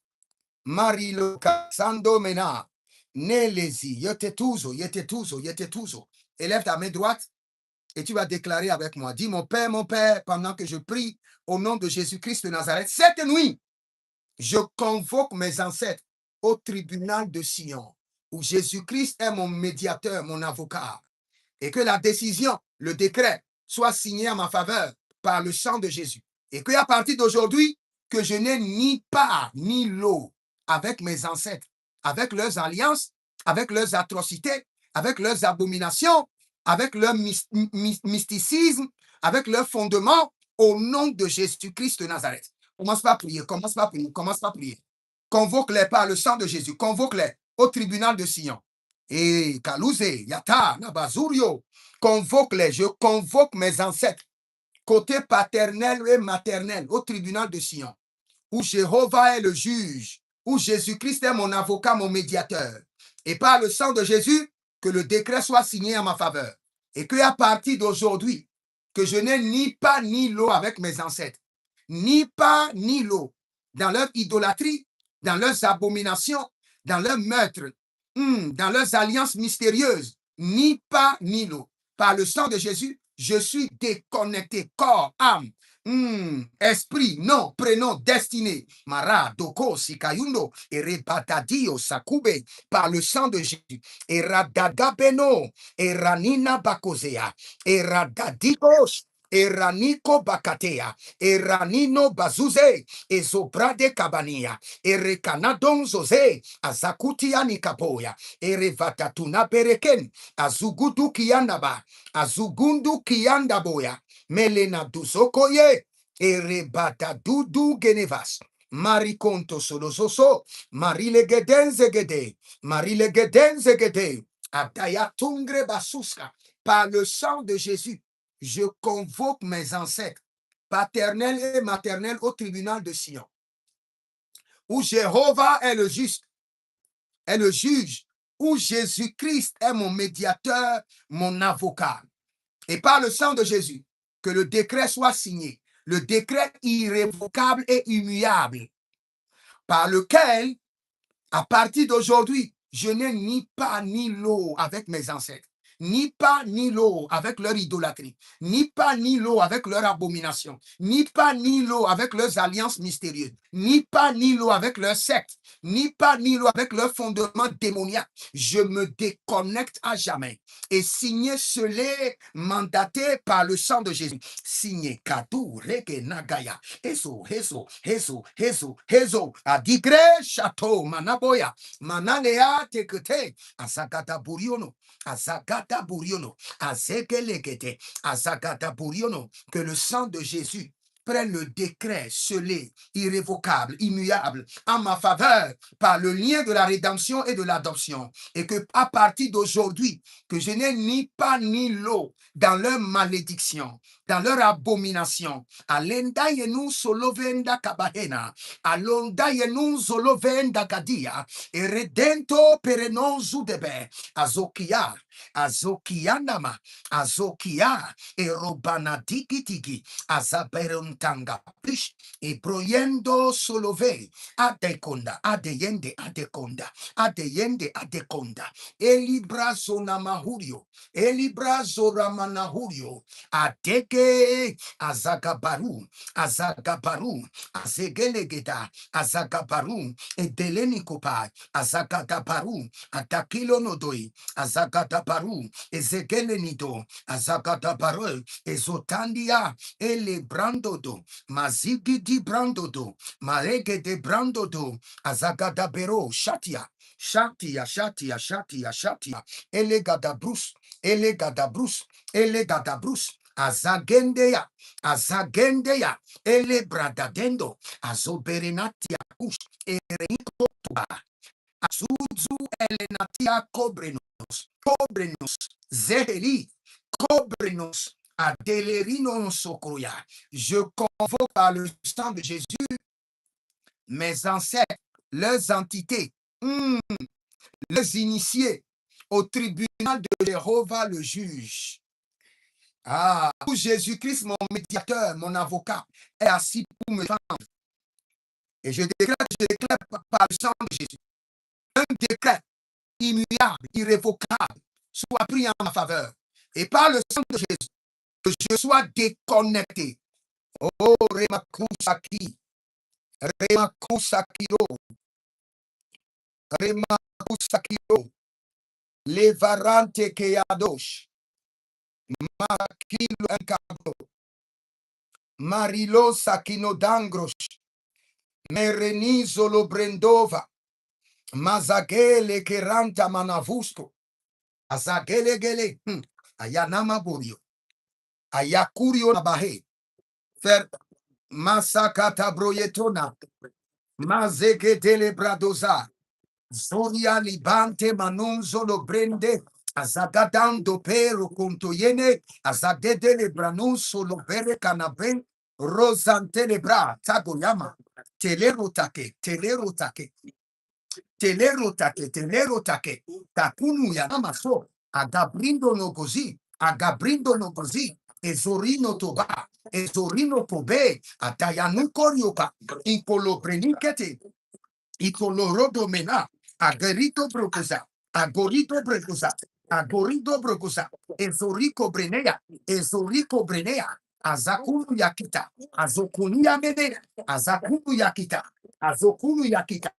Marilo, Casando, Mena, Nelezi, Yetetuzo, Yetetuzo, Yetetuzo. Élève ta main droite et tu vas déclarer avec moi. Dis, mon Père, pendant que je prie au nom de Jésus-Christ de Nazareth, cette nuit, je convoque mes ancêtres au tribunal de Sion, où Jésus-Christ est mon médiateur, mon avocat, et que la décision, le décret, soit signé en ma faveur par le sang de Jésus. Et qu'à partir d'aujourd'hui, que je n'ai ni part ni lot avec mes ancêtres, avec leurs alliances, avec leurs atrocités, avec leurs abominations, avec leur mysticisme, avec leurs fondements, au nom de Jésus-Christ de Nazareth. Commence pas à prier, commence pas à prier, commence pas à prier. Convoque-les par le sang de Jésus, convoque-les au tribunal de Sion. Et Kalouze, Yata, Nabazurio, convoque-les, je convoque mes ancêtres, côté paternel et maternel, au tribunal de Sion, où Jéhovah est le juge, où Jésus-Christ est mon avocat, mon médiateur. Et par le sang de Jésus, que le décret soit signé en ma faveur. Et qu'à partir d'aujourd'hui, que je n'ai ni pas ni lot avec mes ancêtres, ni pas ni lot dans leur idolâtrie, dans leurs abominations, dans leurs meurtres, dans leurs alliances mystérieuses, ni pas ni lot. Par le sang de Jésus, je suis déconnecté, corps, âme, esprit, nom, prénom, destinée. Mara, Doko, Sikayundo, et Rebatadio, Sakube, par le sang de Jésus. Et Radagabeno, et Ranina Bakozea, et Radadigos, et Raniko Bakatea, et Ranino Bazuze, et Zobrade Kabania, et Rekanadon Zoze, Azakutia Nikapoya, et Revatatuna Bereken, Azugudu Kianaba, Azugundu Kiandaboya, Melena Duzokoye, Erebata Dudu Genevas, Marikonto Solososo, Marile Gedenzegede, Marile Gedenzegede, Abdaya Tungre Basuska, par le sang de Jésus, je convoque mes ancêtres, paternels et maternels, au tribunal de Sion, où Jéhovah est le juste, est le juge, où Jésus-Christ est mon médiateur, mon avocat. Et par le sang de Jésus, que le décret soit signé, le décret irrévocable et immuable, par lequel, à partir d'aujourd'hui, je n'ai ni pas ni lot avec mes ancêtres, ni pas ni lot avec leur idolâtrie, ni pas ni lot avec leur abomination, ni pas ni lot avec leurs alliances mystérieuses, ni pas ni lot avec leurs sectes, ni pas ni lot avec leurs fondements démoniaques. Je me déconnecte à jamais. Et signé, scellé, mandaté par le sang de Jésus. Signé, Kadou, Reke, Nagaya, Hezo, Adigre, Château, Manaboya, Manalea, Tekete, Asakata Buriono, Azagata Buriono, Azekelegete, Azagata Buriono, que le sang de Jésus prenne le décret scellé, irrévocable, immuable, en ma faveur, par le lien de la rédemption et de l'adoption, et que à partir d'aujourd'hui, que je n'ai ni pas ni lot dans leur malédiction, dans leur abomination. Alenda yenu solovenda kabahena, alonda yenu solovenda gadia, et redento perenon zudebe, azokia, azokianama, azokia, et robana tiki tiki, azaberuntanga pish, et broyendo solove, adekonda, adeyende, adekonda, adeyende, adekonda, elibrazo namahurio, elibrazo ramanahurio, adeke, azagabaru, azagabaru, azegelegeda, azagabaru, edelenikopa, azagadabaru, atakilo nodoi, azagadabaru, ezegelenido, azagadabaru, ezotandia, ele brandodo, mazigidi brandodo, marege de brandodo, azagadabero, shatia, shatia, shatia, shatia, shatia, elegadabrus, elegadabrus, elegadabrus, azagendeya, azagendeya, elebradadendo, azoberenatia kush, ereikotuba, azuzu elenatia cobrenos, cobrenos, zeheli, cobrenos, adelerino sokroya. Je convoque par le sang de Jésus mes ancêtres, leurs entités, leurs initiés au tribunal de Jéhovah le juge. Ah, où Jésus-Christ, mon médiateur, mon avocat, est assis pour me défendre. Et je déclare par le sang de Jésus, un décret immuable, irrévocable, soit pris en ma faveur. Et par le sang de Jésus, que je sois déconnecté. Oh, Remakusaki, Remakusakiro, Remakusakiro, Levarante Keadosh, Makilo Enkabro, Marilo Sakino Dangros, Merenizo lo brendova. Mazagele keranta manavusto. Azagele gele. Ayanama borio. Ayakurio nabahe. Fer masakata broyetona. Mazeketele bradoza. Zoria libante manunzo lo brende. Azagadando pero contoyene. Azadede branunso lo bere canaben. Rosante bra. Tagoyama. Telerotake. Telerotake. Telerotake. Takunu ya namaso. Agabrindo no gozi. Agabrindo no gozi. Ezorino toba. Ezorino pobe. Atayanu koryoka. Inkolo prenikete. Ikolorodo mena, agerito brocosa, agorito brocosa, agorido brocosa, ezorico brenea, azakunu yakita, azokunia mene, azakunu yakita, azokunu yakita,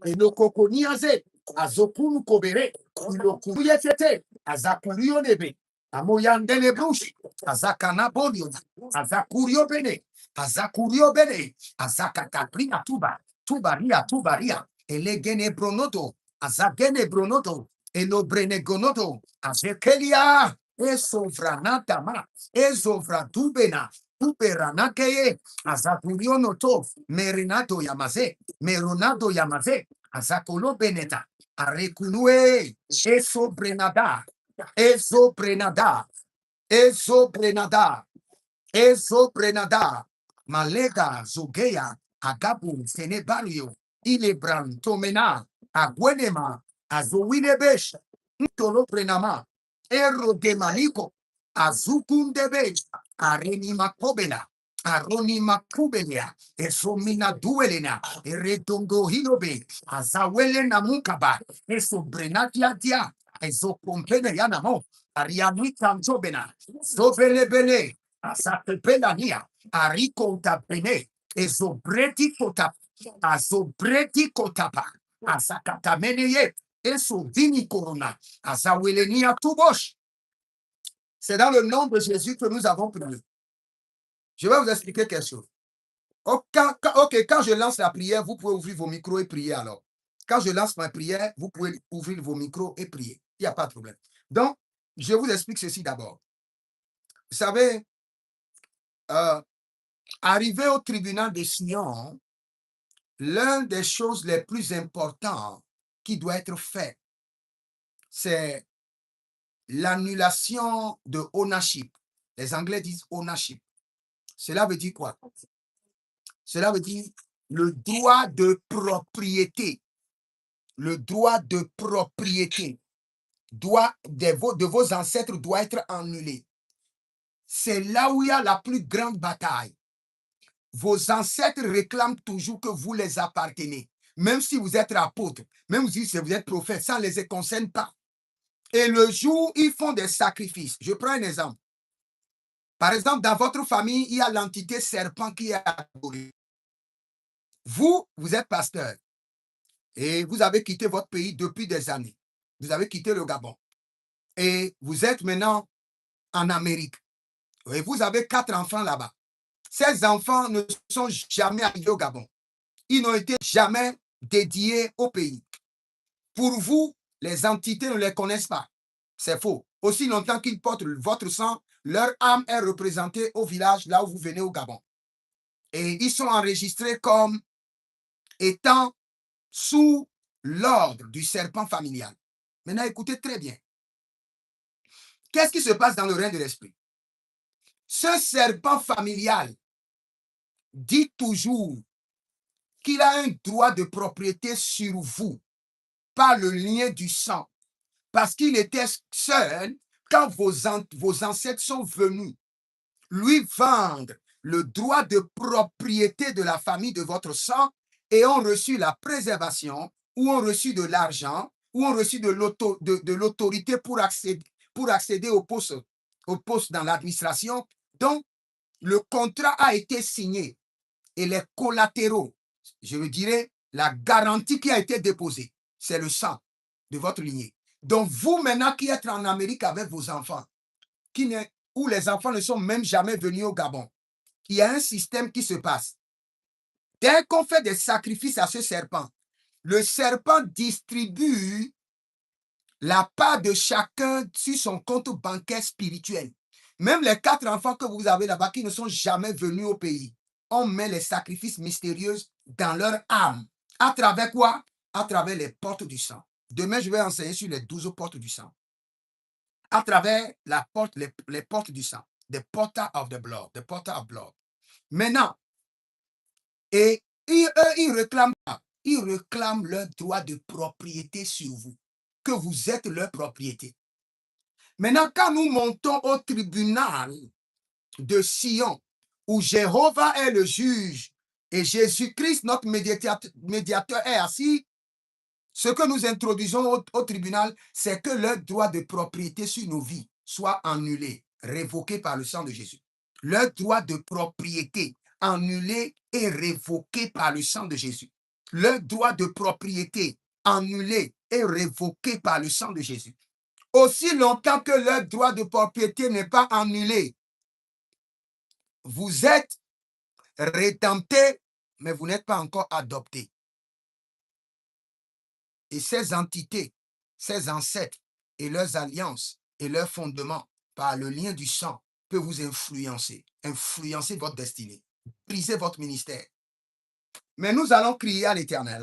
elokokoniaze, azokunu kobere, ilokunu yetete, azakurio nebe, amoyandele brushi, azakana bodio, azakurio bene, azakataprina tuba, tubaria, elegene bronoto, azagene bronoto, elobrenegonoto, azekelia, esovranatama, ezovratubena, tuberanakeye, azakurionoto, meronato yamaze, azakolo beneta, arekunue, ezobrenada, ezobrenada, malega, zogeya, agabu, senebario, ilebran, tomena, agwenema, azowinebesh, ntolo prenama, ero de maniko, azukundebe, arenima kobela, aronima kubelia, esomina duelena, eredongo hilobe, azawele namukaba, esobrenatia dia, ezokompene yanamo, arianika jobena, zobelebele, azatepelania, ariko tapene, ezobreti kotap, azobreti kotapa, azakatameneye, esovini corona, azawelenia tubosh. C'est dans le nom de Jésus que nous avons prié. Je vais vous expliquer quelque chose. Ok, quand je lance la prière, vous pouvez ouvrir vos micros et prier alors. Quand je lance ma prière, vous pouvez ouvrir vos micros et prier. Il n'y a pas de problème. Donc, je vous explique ceci d'abord. Vous savez, arrivé au tribunal de Sion, l'une des choses les plus importantes qui doit être faite, c'est l'annulation de ownership. Les Anglais disent ownership. Cela veut dire quoi? Cela veut dire le droit de propriété. Le droit de propriété de vos ancêtres doit être annulé. C'est là où il y a la plus grande bataille. Vos ancêtres réclament toujours que vous les appartenez. Même si vous êtes apôtre, même si vous êtes prophète, ça ne les concerne pas. Et le jour où ils font des sacrifices, je prends un exemple. Par exemple, dans votre famille, il y a l'entité serpent qui est adorée. Vous êtes pasteur et vous avez quitté votre pays depuis des années. Vous avez quitté le Gabon et vous êtes maintenant en Amérique. Et vous avez 4 enfants là-bas. Ces enfants ne sont jamais arrivés au Gabon. Ils n'ont été jamais dédiés au pays. Pour vous, les entités ne les connaissent pas. C'est faux. Aussi longtemps qu'ils portent votre sang, leur âme est représentée au village là où vous venez au Gabon. Et ils sont enregistrés comme étant sous l'ordre du serpent familial. Maintenant, écoutez très bien. Qu'est-ce qui se passe dans le règne de l'esprit? Ce serpent familial dit toujours qu'il a un droit de propriété sur vous par le lien du sang. Parce qu'il était seul quand vos ancêtres sont venus lui vendre le droit de propriété de la famille de votre sang et ont reçu la préservation ou ont reçu de l'argent ou ont reçu de l'autorité pour accéder au poste dans l'administration. Donc, le contrat a été signé et les collatéraux, je veux dire, la garantie qui a été déposée, c'est le sang de votre lignée. Donc, vous, maintenant qui êtes en Amérique avec vos enfants, où les enfants ne sont même jamais venus au Gabon, il y a un système qui se passe. Dès qu'on fait des sacrifices à ce serpent, le serpent distribue la part de chacun sur son compte bancaire spirituel. Même les 4 enfants que vous avez là-bas qui ne sont jamais venus au pays, on met les sacrifices mystérieux dans leur âme. À travers quoi? À travers les portes du sang. Demain, je vais enseigner sur les 12 portes du sang. À travers la porte, les portes du sang. The portal of the blood. The portal of blood. Maintenant, et ils réclament leur droit de propriété sur vous, que vous êtes leur propriété. Maintenant, quand nous montons au tribunal de Sion, où Jéhovah est le juge et Jésus-Christ, notre médiateur, est assis, ce que nous introduisons au tribunal, c'est que leur droit de propriété sur nos vies soit annulé, révoqué par le sang de Jésus. Leur droit de propriété annulé et révoqué par le sang de Jésus. Leur droit de propriété annulé et révoqué par le sang de Jésus. Aussi longtemps que leur droit de propriété n'est pas annulé, vous êtes rédemptés, mais vous n'êtes pas encore adoptés. Et ces entités, ces ancêtres et leurs alliances et leurs fondements par le lien du sang peuvent vous influencer votre destinée, briser votre ministère. Mais nous allons crier à l'Éternel,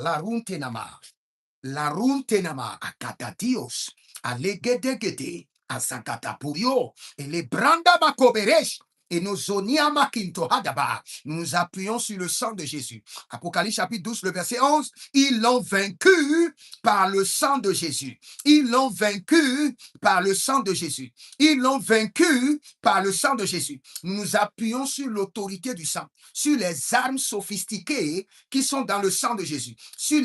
la runtenama, akatatios, alegedegede, asakatapurio, et les branda makoberesh, et nos zonia makinto hadaba. Nous nous appuyons sur le sang de Jésus. Apocalypse chapitre 12, le verset 11. Ils l'ont vaincu par le sang de Jésus. Ils l'ont vaincu par le sang de Jésus. Ils l'ont vaincu par le sang de Jésus. Nous nous appuyons sur l'autorité du sang, sur les armes sophistiquées qui sont dans le sang de Jésus, sur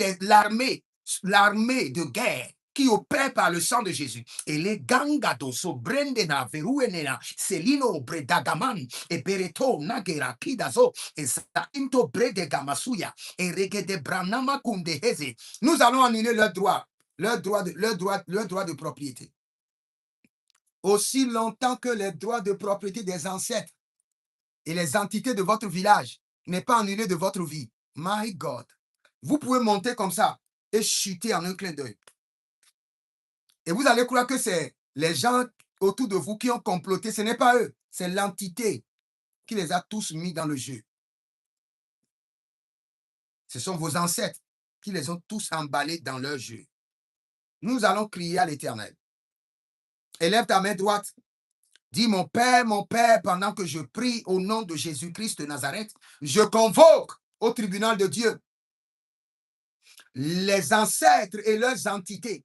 l'armée de guerre qui opère par le sang de Jésus. Et les gangado sobrendena veruenena selino bredagaman et bereto nagera kidazo et sainto brede gamasuya et regede branama kundeheze. Nous allons annuler leur droit de propriété. Aussi longtemps que les droits de propriété des ancêtres et les entités de votre village n'est pas annulé de votre vie. My God. Vous pouvez monter comme ça et chuter en un clin d'œil. Et vous allez croire que c'est les gens autour de vous qui ont comploté. Ce n'est pas eux. C'est l'entité qui les a tous mis dans le jeu. Ce sont vos ancêtres qui les ont tous emballés dans leur jeu. Nous allons crier à l'Éternel. Élève ta main droite. Dis, mon Père, pendant que je prie au nom de Jésus-Christ de Nazareth, je convoque au tribunal de Dieu les ancêtres et leurs entités.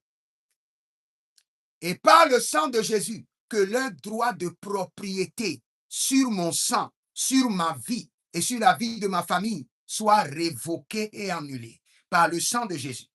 Et par le sang de Jésus, que leur droit de propriété sur mon sang, sur ma vie et sur la vie de ma famille soit révoqué et annulé. Par le sang de Jésus.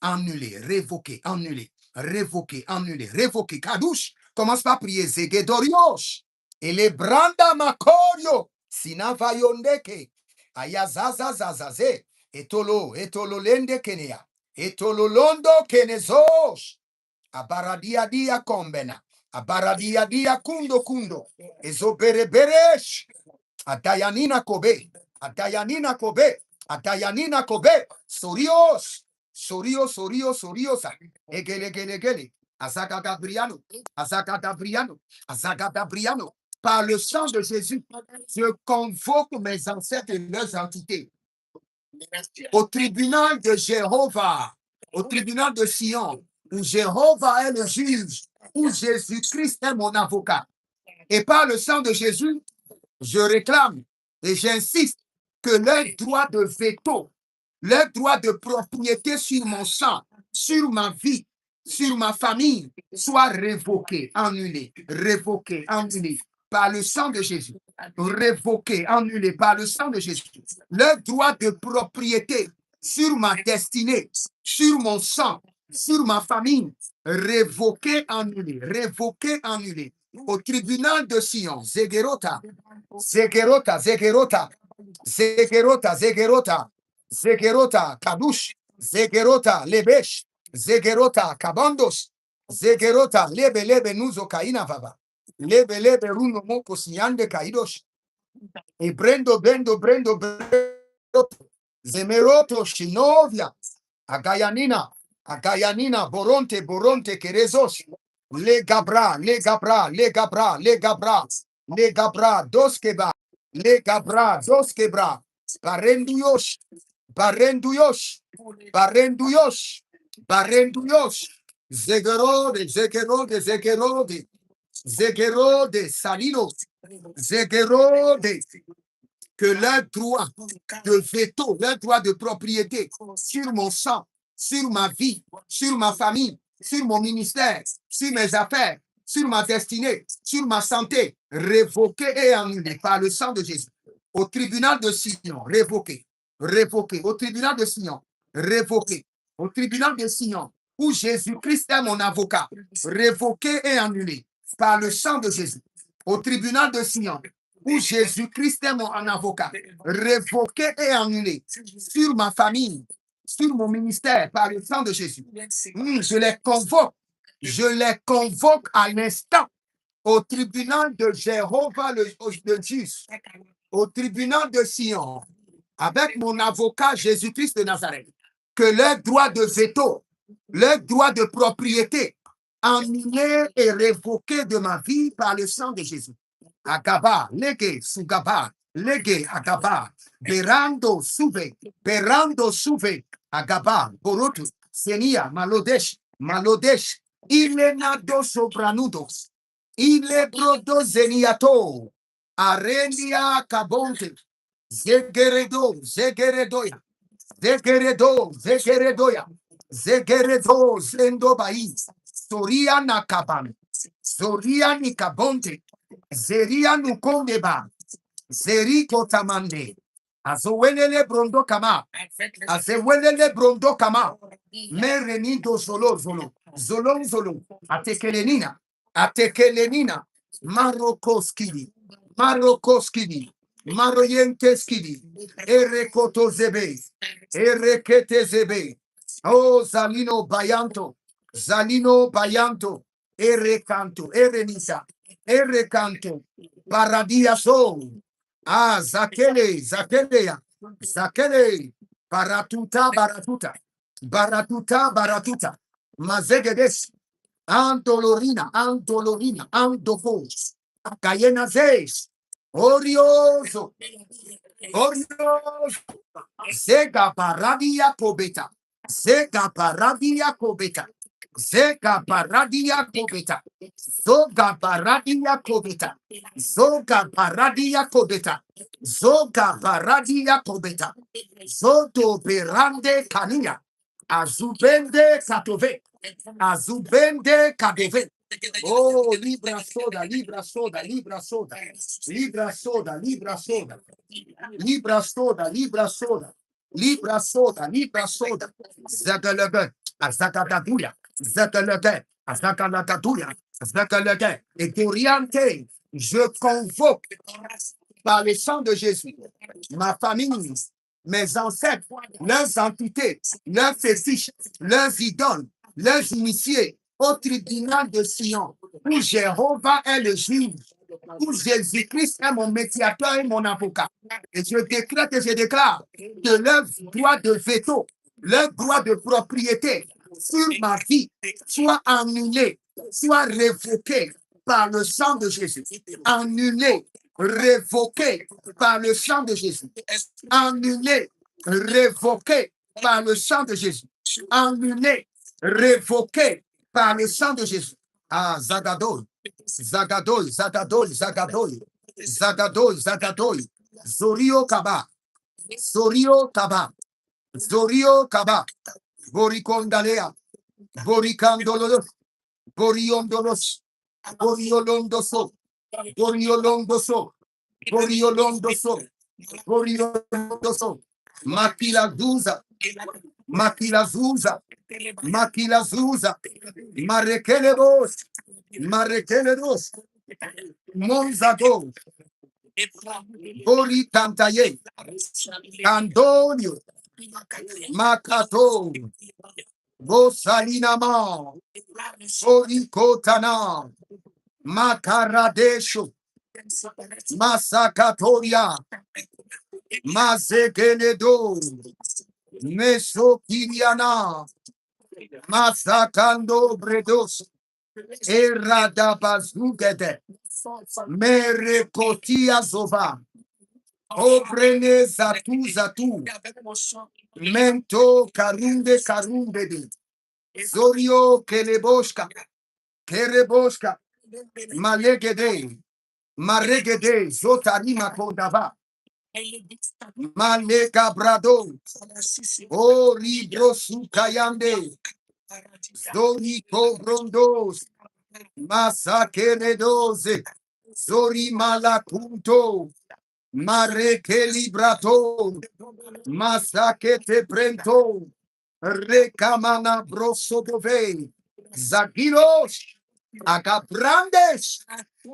Annulé, révoqué, annulé, révoqué, annulé, révoqué. Kadouche, commence par prier. Zegedorios. Et les branda makorio. Sinavayondeke. Ayazazazazaze. Etolo lende kenea. Etolo londo kenezos. Abaradia dia kombena. Abaradia dia kundo. Ezobereberesh. Atayanina kobe. Atayanina kobe. Sorios. Soriosa. Egele. Azagada Briano. Par le sang de Jésus, je convoque mes ancêtres et leurs entités au tribunal de Jéhovah, au tribunal de Sion, où Jéhovah est le juge, où Jésus-Christ est mon avocat. Et par le sang de Jésus, je réclame et j'insiste que leur droit de veto, leur droit de propriété sur mon sang, sur ma vie, sur ma famille, soit révoqué, annulé, par le sang de Jésus. Révoqué, annulé par le sang de Jésus. Leur droit de propriété sur ma destinée, sur mon sang, sur ma famille, révoqué, annulé. Au tribunal de Sion, Zegerota, Kadush, Zegerota, Lebesh, Zegerota, Kabandos, Zegerota, Lebe, Nuzo, Kaina, Vava, Lebe, Runo, Moko, Siande, Kaidosh, et Brendo, Zemeroto Shinovia, Agayanina, Boronte, Kerezos, Le Gabra, Le Gabra, Le Gabra, Le Gabra, Le Gabra, Doskeba, Le Gabra, Doskebra, Barenduyos, Barenduyos, Barenduyos, Barenduyos, Zegerode, Zegerode, Zegerode, Zegerode, Salino, Zegerode, que leur droit de veto, leur droit de propriété sur mon sang, sur ma vie, sur ma famille, sur mon ministère, sur mes affaires, sur ma destinée, sur ma santé, révoqué et annulé par le sang de Jésus. Au tribunal de Sion, révoqué, révoqué. Au tribunal de Sion, révoqué. Au tribunal de Sion, où Jésus-Christ est mon avocat, révoqué et annulé par le sang de Jésus. Au tribunal de Sion, où Jésus-Christ est mon avocat, révoqué et annulé sur ma famille, sur mon ministère par le sang de Jésus. Je les convoque à l'instant au tribunal de Jéhovah le juge, au tribunal de Sion, avec mon avocat Jésus-Christ de Nazareth, que leur droit de veto, leur droit de propriété, annulé et révoqué de ma vie par le sang de Jésus. Agaba, lege, sugaba, lege, agaba, berando, suve, agaba, borotu, senia, malodesh, ilenado sobranudos, ilebrodo zeniato, arendia cabonte, zegeredoya, zendo bai, soria nakaban, soria nikabonte, zeria nukondeba, zeriko tamande, azowelele brondo kama, azewelele brondo kama, merenido zolo, atekelenina, marokoskidi, maroyenteskidi, erekotozebe, ereketezebe, oh Zalino Bayanto, Erekanto, Paradia so, Zakelea, Baratuta, Mazegedes, Antolorina, Andofos, Cayena Zes, Orioso, Zega Paradia Kobeta, Zega Paradia Kobeta, Zoga Paradia Kobeta, Zoto Berande Kania, Azubende Kadove. Oh, Libra soda, Zakalaga, Zakalaga, et Toriante, je convoque par le sang de Jésus ma famille, mes ancêtres, leurs entités, leurs fétiches, leurs idoles, leurs initiés au tribunal de Sion, où Jéhovah est le juge, où Jésus-Christ est mon médiateur et mon avocat. Et je décrète et je déclare que leur droit de veto, leur droit de propriété sur ma vie soit annulé, soit révoqué par le sang de Jésus. Annulé, révoqué par le sang de Jésus. Annulé, révoqué par le sang de Jésus. Annulé, révoqué par le sang de Jésus. Ah, Zagadol. Zorio Kaba, Boricondalea, Boricandolo, Boriondolos, Boriolondoso, Boriolondoso, Makila Zuza, Marekelebos, Monzago, Bori Tantaye, Antonio, Makato, Bosalinama, Borikotana, Makaradesho, Masakatoria, Mazekeledo. Mesokiriana. Masakando bredos. Eradabazugede. Merekotia zova. Obrene zatu zatu. Mento karunde karunde. Zorio keleboshka. Kereboshka. Malegede. Maregede. Zotarima kondava. Malega brado. O libro sukayande. Zoriko brondos. Masakeredoze. Zori malakunto. Mareke librato. Masakete prento. Rekamana brosodove. Zagiros. Agabrandes.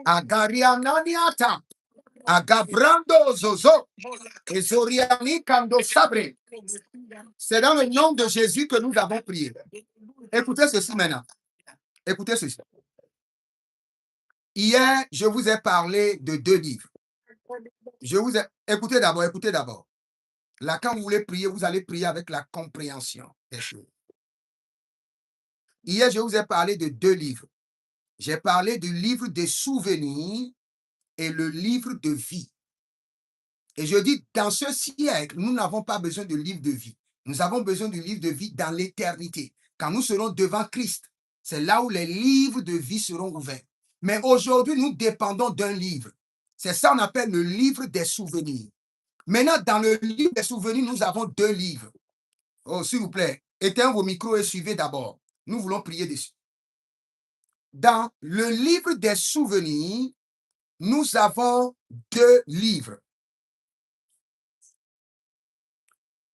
Agariananiata. Agabrando zozo. Ezoriani kando sabre. C'est dans le nom de Jésus que nous avons prié. Écoutez ceci maintenant. Écoutez ceci. Hier, je vous ai parlé de 2 livres. Écoutez d'abord. Là, quand vous voulez prier, vous allez prier avec la compréhension des choses. Hier, je vous ai parlé de 2 livres. J'ai parlé du livre des souvenirs et le livre de vie. Et je dis, dans ce siècle, nous n'avons pas besoin de livre de vie. Nous avons besoin du livre de vie dans l'éternité. Quand nous serons devant Christ, c'est là où les livres de vie seront ouverts. Mais aujourd'hui, nous dépendons d'un livre. C'est ça qu'on appelle le livre des souvenirs. Maintenant, dans le livre des souvenirs, nous avons 2 livres. Oh, s'il vous plaît, éteignez vos micros et suivez d'abord. Nous voulons prier dessus. Dans le livre des souvenirs, nous avons 2 livres.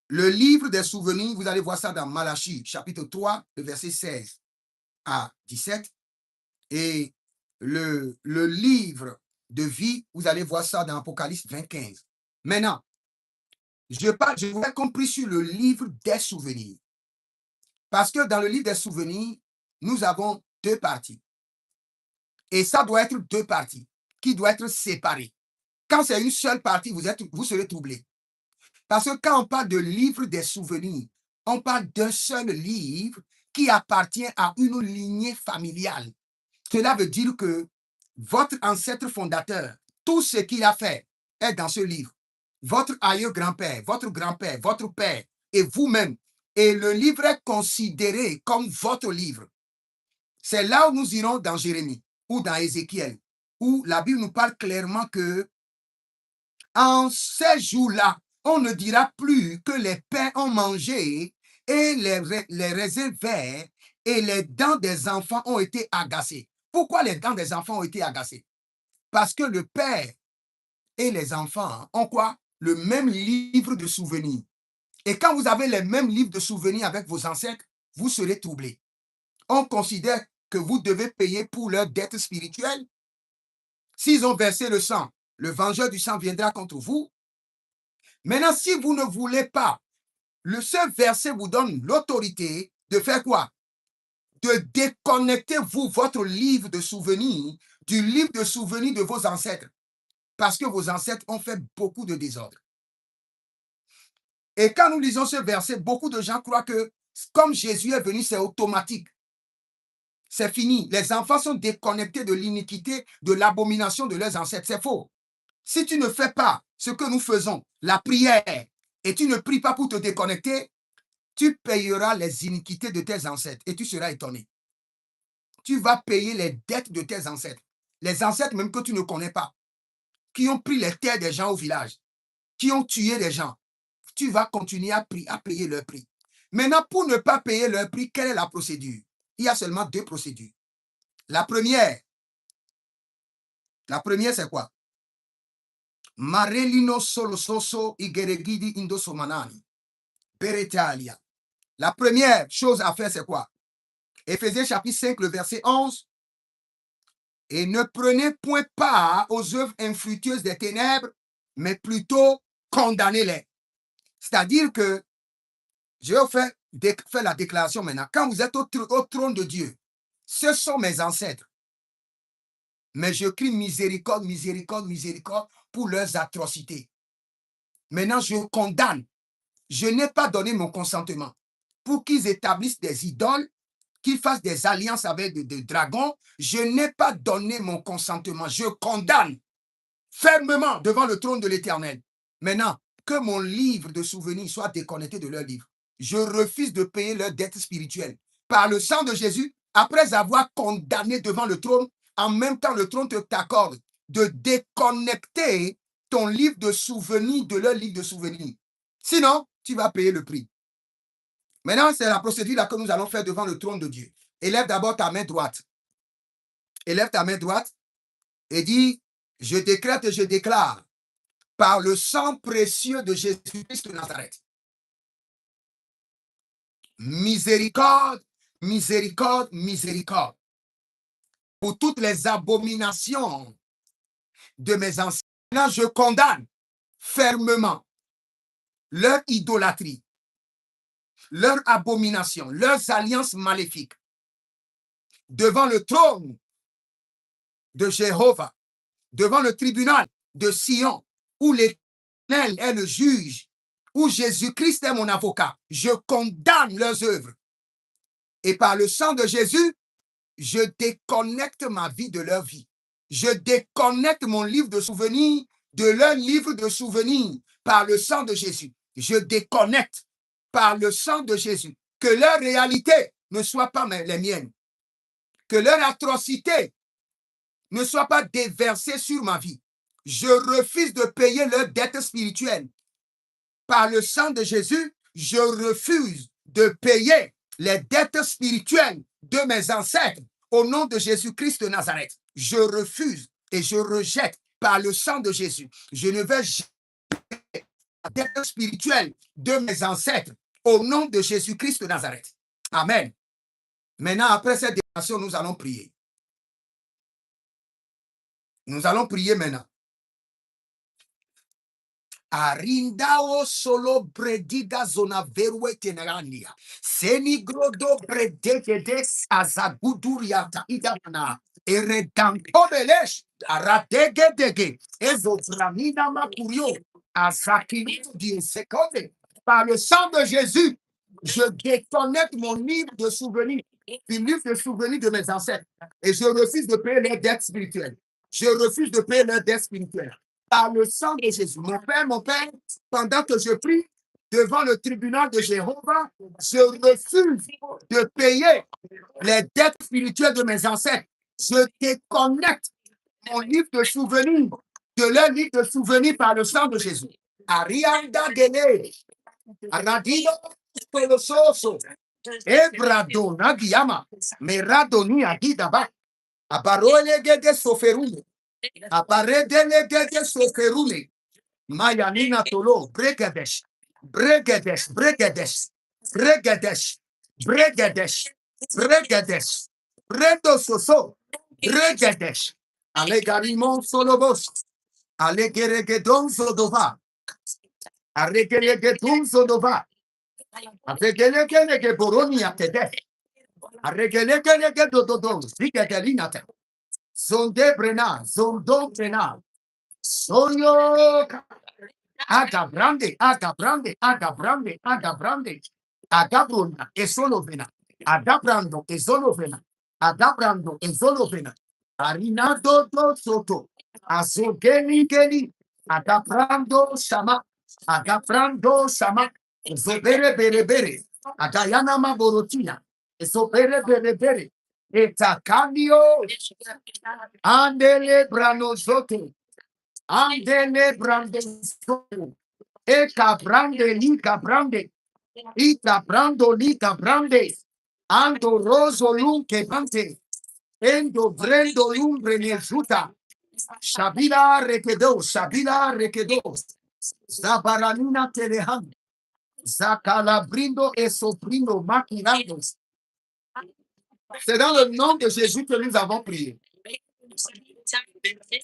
Le livre des souvenirs, vous allez voir ça dans Malachie, chapitre 3, le verset 16 à 17. Et le livre de vie, vous allez voir ça dans Apocalypse 25. Maintenant, je voudrais compris sur le livre des souvenirs. Parce que dans le livre des souvenirs, nous avons 2 parties. Et ça doit être 2 parties qui doivent être séparées. Quand c'est une seule partie, vous serez troublé. Parce que quand on parle de livre des souvenirs, on parle d'un seul livre qui appartient à une lignée familiale. Cela veut dire que votre ancêtre fondateur, tout ce qu'il a fait est dans ce livre. Votre aïeux grand-père, votre père et vous-même. Et le livre est considéré comme votre livre. C'est là où nous irons dans Jérémie ou dans Ézéchiel, où la Bible nous parle clairement que en ces jours-là, on ne dira plus que les pains ont mangé et les raisins verts et les dents des enfants ont été agacées. Pourquoi les dents des enfants ont été agacées? Parce que le père et les enfants ont quoi? Le même livre de souvenirs. Et quand vous avez les mêmes livres de souvenirs avec vos ancêtres, vous serez troublés. On considère que vous devez payer pour leur dette spirituelle. S'ils ont versé le sang, le vengeur du sang viendra contre vous. Maintenant, si vous ne voulez pas, le seul verset vous donne l'autorité de faire quoi? De déconnecter votre livre de souvenirs du livre de souvenirs de vos ancêtres. Parce que vos ancêtres ont fait beaucoup de désordre. Et quand nous lisons ce verset, beaucoup de gens croient que comme Jésus est venu, c'est automatique. C'est fini. Les enfants sont déconnectés de l'iniquité, de l'abomination de leurs ancêtres. C'est faux. Si tu ne fais pas ce que nous faisons, la prière, et tu ne pries pas pour te déconnecter, tu payeras les iniquités de tes ancêtres et tu seras étonné. Tu vas payer les dettes de tes ancêtres. Les ancêtres même que tu ne connais pas, qui ont pris les terres des gens au village, qui ont tué les gens. Tu vas continuer à payer leur prix. Maintenant, pour ne pas payer leur prix, quelle est la procédure? Il y a seulement 2 procédures. La première, c'est quoi? Marelino solososo igeregidi indosomanani. Beretalia. La première chose à faire, c'est quoi? Éphésiens chapitre 5, le verset 11. Et ne prenez point part aux œuvres infructueuses des ténèbres, mais plutôt condamnez-les. C'est-à-dire que, je vais faire la déclaration maintenant. Quand vous êtes au trône de Dieu, ce sont mes ancêtres. Mais je crie miséricorde, miséricorde, miséricorde pour leurs atrocités. Maintenant, je condamne. Je n'ai pas donné mon consentement pour qu'ils établissent des idoles, qu'ils fassent des alliances avec des dragons. Je n'ai pas donné mon consentement. Je condamne fermement devant le trône de l'Éternel. Maintenant, que mon livre de souvenirs soit déconnecté de leur livre. Je refuse de payer leurs dettes spirituelles. Par le sang de Jésus, après avoir condamné devant le trône, en même temps le trône t'accorde de déconnecter ton livre de souvenirs de leur livre de souvenirs. Sinon, tu vas payer le prix. Maintenant, c'est la procédure là que nous allons faire devant le trône de Dieu. Élève d'abord ta main droite. Élève ta main droite et dis, je décrète et je déclare par le sang précieux de Jésus-Christ de Nazareth. Miséricorde, miséricorde, miséricorde pour toutes les abominations de mes anciens. Maintenant, je condamne fermement leur idolâtrie, leur abomination, leurs alliances maléfiques devant le trône de Jéhovah, devant le tribunal de Sion, où l'Éternel est le juge, où Jésus-Christ est mon avocat. Je condamne leurs œuvres. Et par le sang de Jésus, je déconnecte ma vie de leur vie. Je déconnecte mon livre de souvenirs de leur livre de souvenirs par le sang de Jésus. Je déconnecte par le sang de Jésus. Que leur réalité ne soit pas les miennes. Que leur atrocité ne soit pas déversée sur ma vie. Je refuse de payer leurs dettes spirituelles. Par le sang de Jésus, je refuse de payer les dettes spirituelles de mes ancêtres au nom de Jésus-Christ de Nazareth. Je refuse et je rejette par le sang de Jésus. Je ne vais jamais la dette spirituelle de mes ancêtres au nom de Jésus-Christ de Nazareth. Amen. Maintenant, après cette déclaration, nous allons prier. Nous allons prier maintenant. Arindao solo brediga zona verwe tenerania. Senigrodo bredegede azaguduria taidana. Eredankobelesh aradegedege. Ezoframina makurio. Azakini di sekode. Par le sang de Jésus, je déconnecte mon livre de souvenirs, du livre de souvenirs de mes ancêtres. Et je refuse de payer les dettes spirituelles. Je refuse de payer leurs dettes spirituelles. Par le sang de Jésus. Mon Père, pendant que je prie devant le tribunal de Jéhovah, je refuse de payer les dettes spirituelles de mes ancêtres. Je déconnecte mon livre de souvenirs de leur livre de souvenirs par le sang de Jésus. Arianda Dele, Aradino Polososo, Ebradona Guiama, Meradoni Agidaba, Abarole Gede Soferume, Aparedele Gede Soferume, Mayanina Tolo, Bregadesh, Bregadesh, Bregadesh, Bregadesh, Bregadesh, Bregadesh, Bredo Soso, Bregadesh, Alegarimon Solobos, Alegeregedon Sodova, Aregelegedon Sodova, Aregelegege Boronia Tede, Aregelegege Dododo, Zigadelinata, Zonde Brena, Zondo Brena, Soyo. Agabrande, agabrande, agabrande, agabrande, agabrunda, esolovena, agabrando, esolovena, agabrando, esolovena, arinado do soto, azogeni geni, agabrando sama, ezobere bere bere, agayana maborotina, ezobere bere bere, etakandio, andele branozote, andele brandezote, Eka brande, lika brande, ita brando, lika brande, ando roso lunke bante, endo brendo lumbre nezuta, shabila rekedo, zabaranina telehan, zakalabrindo et soprino maquinados. C'est dans le nom de Jésus que nous avons prié.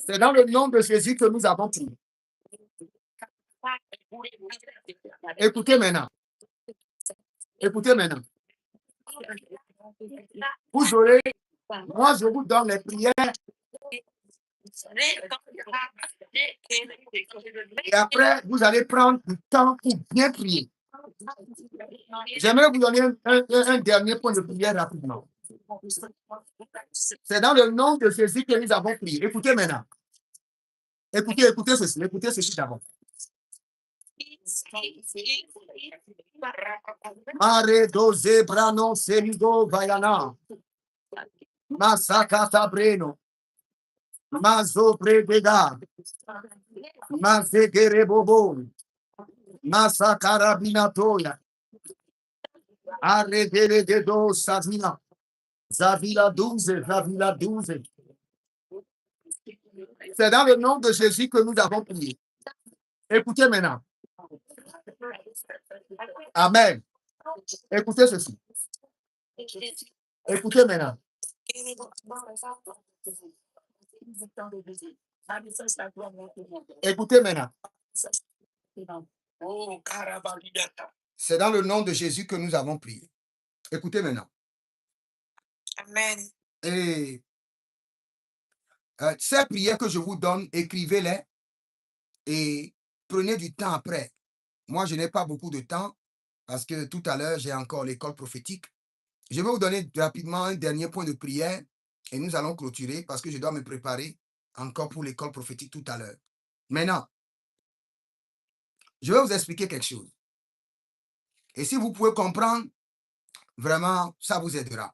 C'est dans le nom de Jésus que nous avons prié. Écoutez maintenant. Écoutez maintenant. Vous aurez, moi je vous donne les prières Et après, vous allez prendre du temps pour bien prier. J'aimerais vous donner un dernier point de prière rapidement. C'est dans le nom de Jésus que nous avons prié. Écoutez maintenant. Écoutez ceci d'abord. Are doze brano seligo vayana. Masaka tabreno. Mazo predega. Mazegere bobo. Masakarabina toya. Are de do savina. Zavila 12, Zavila 12. C'est dans le nom de Jésus que nous avons prié. Écoutez maintenant. Amen. Écoutez ceci. Écoutez maintenant. Écoutez maintenant. C'est dans le nom de Jésus que nous avons prié. Écoutez maintenant. Amen. Et ces prières que je vous donne, écrivez-les et prenez du temps après. Moi, je n'ai pas beaucoup de temps parce que tout à l'heure, j'ai encore l'école prophétique. Je vais vous donner rapidement un dernier point de prière et nous allons clôturer parce que je dois me préparer encore pour l'école prophétique tout à l'heure. Maintenant, je vais vous expliquer quelque chose. Et si vous pouvez comprendre, vraiment, ça vous aidera.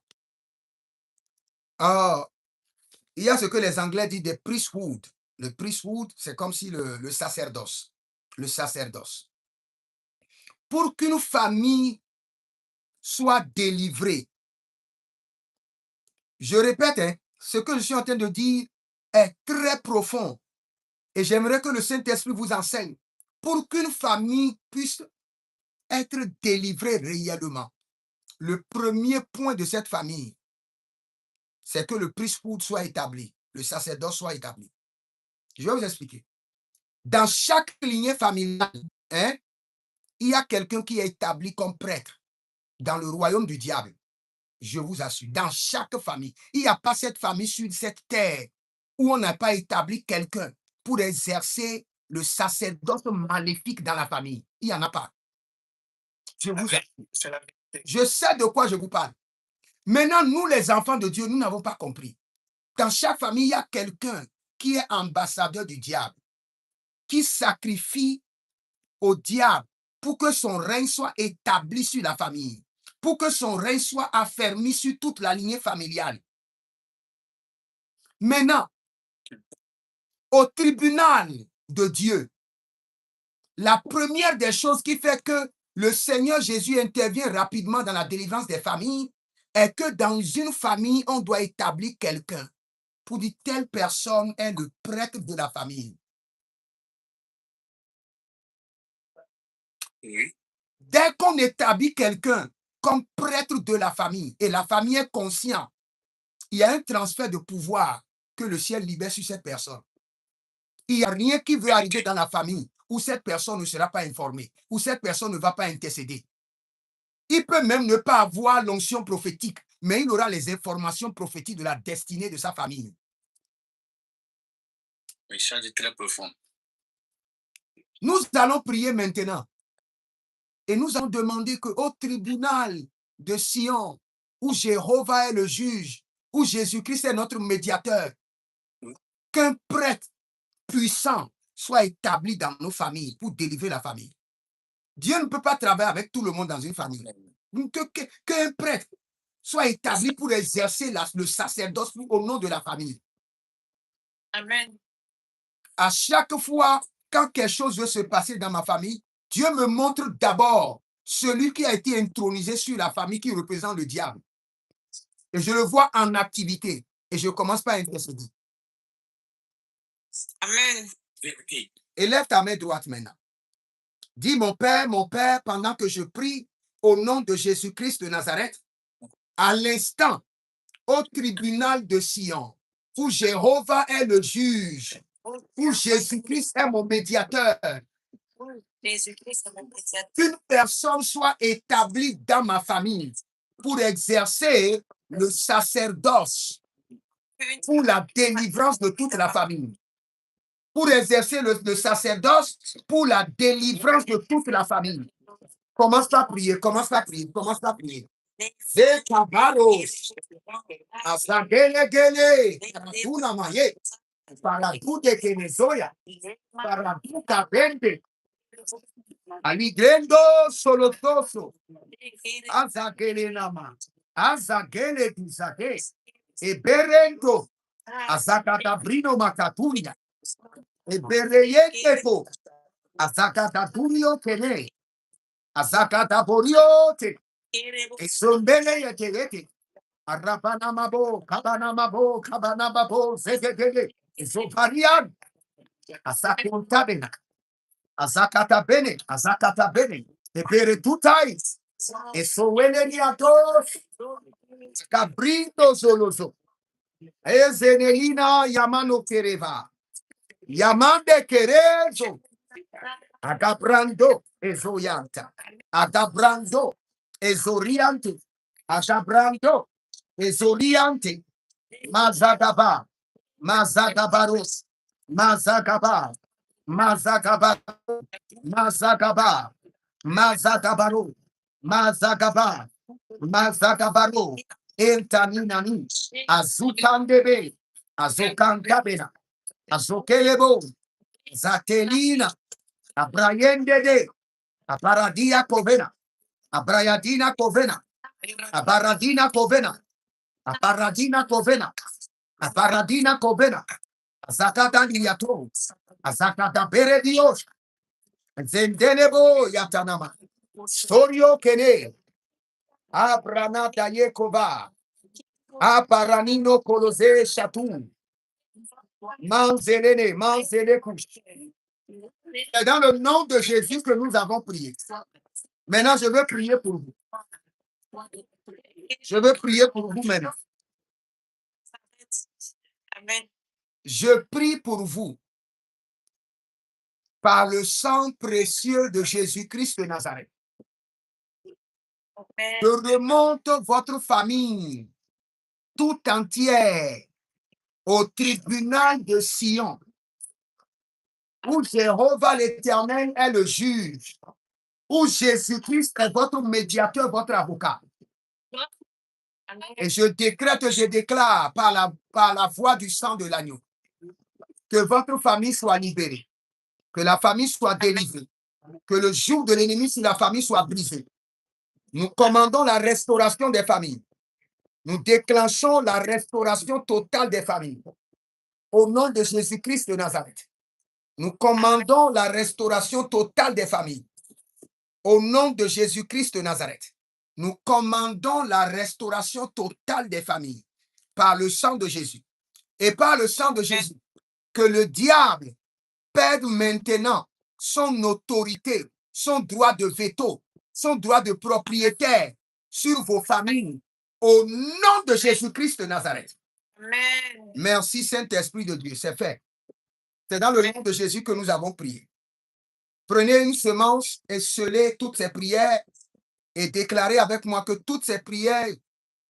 Il y a ce que les Anglais disent des priesthood. Le priesthood, c'est comme si le sacerdoce. Le sacerdoce. Pour qu'une famille soit délivrée, je répète, hein, ce que je suis en train de dire est très profond. Et j'aimerais que le Saint-Esprit vous enseigne. Pour qu'une famille puisse être délivrée réellement, le premier point de cette famille, c'est que le priesthood soit établi, le sacerdoce soit établi. Je vais vous expliquer. Dans chaque lignée familiale, hein, il y a quelqu'un qui est établi comme prêtre dans le royaume du diable. Je vous assure, dans chaque famille, il n'y a pas cette famille sur cette terre où on n'a pas établi quelqu'un pour exercer le sacerdoce maléfique dans la famille. Il n'y en a pas. Je vous assure. Je sais de quoi je vous parle. Maintenant, nous, les enfants de Dieu, nous n'avons pas compris. Dans chaque famille, il y a quelqu'un qui est ambassadeur du diable, qui sacrifie au diable pour que son règne soit établi sur la famille, pour que son règne soit affermi sur toute la lignée familiale. Maintenant, au tribunal de Dieu, la première des choses qui fait que le Seigneur Jésus intervient rapidement dans la délivrance des familles est que dans une famille, on doit établir quelqu'un pour dire telle personne est le prêtre de la famille. Dès qu'on établit quelqu'un comme prêtre de la famille et la famille est consciente, il y a un transfert de pouvoir que le ciel libère sur cette personne. Il n'y a rien qui veut arriver dans la famille où cette personne ne sera pas informée, où cette personne ne va pas intercéder. Il peut même ne pas avoir l'onction prophétique, mais il aura les informations prophétiques de la destinée de sa famille. Oui, ça c'est très profond. Nous allons prier maintenant. Et nous allons demander qu'au tribunal de Sion, où Jéhovah est le juge, où Jésus-Christ est notre médiateur, qu'un prêtre puissant soit établi dans nos familles pour délivrer la famille. Dieu ne peut pas travailler avec tout le monde dans une famille. Qu'un prêtre soit établi pour exercer le sacerdoce au nom de la famille. Amen. À chaque fois, quand quelque chose veut se passer dans ma famille, Dieu me montre d'abord celui qui a été intronisé sur la famille qui représente le diable. Et je le vois en activité. Et je commence par intercéder. Amen. Élève ta main droite maintenant. Dis, mon Père, pendant que je prie au nom de Jésus-Christ de Nazareth, à l'instant, au tribunal de Sion, où Jéhovah est le juge, où Jésus-Christ est mon médiateur, qu'une personne soit établie dans ma famille pour exercer le sacerdoce pour la délivrance de toute la famille. Pour exercer le sacerdoce, pour la délivrance de toute la famille. Commence à prier, commence à prier, commence à prier. Zekabaros, Asagelegele, Tuna Maye, Paradude Kenezoya, Paraduka Bende, Aligrendo Solotoso, Azagele Nama, Azagele Duzade, Eberento, Azakatabrino Macaturia, Ebereyeko, Azakataburio Kene, Azakataboriote, Esombele Yetelete, Arabanamabo, Kabanamabo, Zegegele, Ezoparian, Azakontabena, Azakatabene, Eberetutai, Esoweleniatos, Cabrito Zolozo, Ezenelina Yamano Kereva, Yamande Kerezo, Agabrando, Ezoyanta, Agabrando, Ezoriante, Agabrando, Ezoriante, Mazagaba, Mazagabaros, Mazagaba, Mazagaba, Mazagaba, Mazagabaro, Mazagaba, Mazagabaro, Entaninani, Azukandebe, Azokangabena, Azokelebo, Zatelina, Abrayendede, Abaradia Covena, Abrayadina Covena, Abaradina Covena, Aparadina Covena, Aparadina Covena, Azakata Liato, Azakata Beredios, Zendenebo Yatanama, Sorio Kene, Abranata Yekova, Aparanino Colose Chatou, Manzelene, Manzelekush. C'est dans le nom de Jésus que nous avons prié. Maintenant, je veux prier pour vous. Je veux prier pour vous maintenant. Amen. Je prie pour vous par le sang précieux de Jésus-Christ de Nazareth. Je remonte votre famille tout entière au tribunal de Sion, où Jéhovah l'Éternel est le juge, où Jésus-Christ est votre médiateur, votre avocat. Et je décrète, je déclare par la voix du sang de l'agneau que votre famille soit libérée, que la famille soit délivrée, que le joug de l'ennemi sur la famille soit brisé. Nous commandons la restauration des familles. Nous déclenchons la restauration totale des familles. Au nom de Jésus-Christ de Nazareth, nous commandons la restauration totale des familles. Au nom de Jésus-Christ de Nazareth, nous commandons la restauration totale des familles par le sang de Jésus. Et par le sang de Jésus, que le diable perde maintenant son autorité, son droit de veto, son droit de propriétaire sur vos familles. Au nom de Jésus-Christ de Nazareth. Amen. Merci Saint-Esprit de Dieu, c'est fait. C'est dans le nom de Jésus que nous avons prié. Prenez une semence et scellez toutes ces prières et déclarez avec moi que toutes ces prières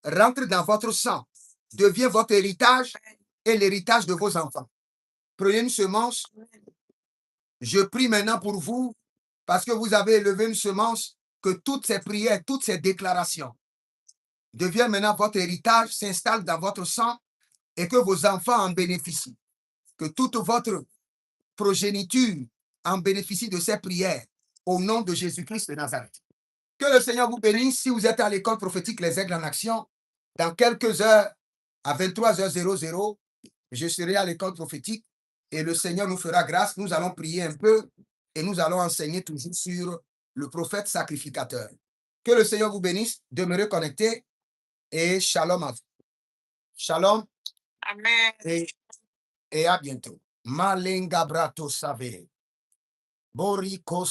rentrent dans votre sang, deviennent votre héritage et l'héritage de vos enfants. Prenez une semence. Je prie maintenant pour vous parce que vous avez élevé une semence, que toutes ces prières, toutes ces déclarations deviennent maintenant votre héritage, s'installent dans votre sang et que vos enfants en bénéficient. Que toute votre progéniture en bénéficie de ces prières au nom de Jésus-Christ de Nazareth. Que le Seigneur vous bénisse. Si vous êtes à l'école prophétique Les Aigles en Action, dans quelques heures, à 23h00, je serai à l'école prophétique et le Seigneur nous fera grâce. Nous allons prier un peu et nous allons enseigner toujours sur le prophète sacrificateur. Que le Seigneur vous bénisse. Demeurez connectés et shalom à vous. Shalom. Amen. Et à bientôt. Malenga brato save. Boriko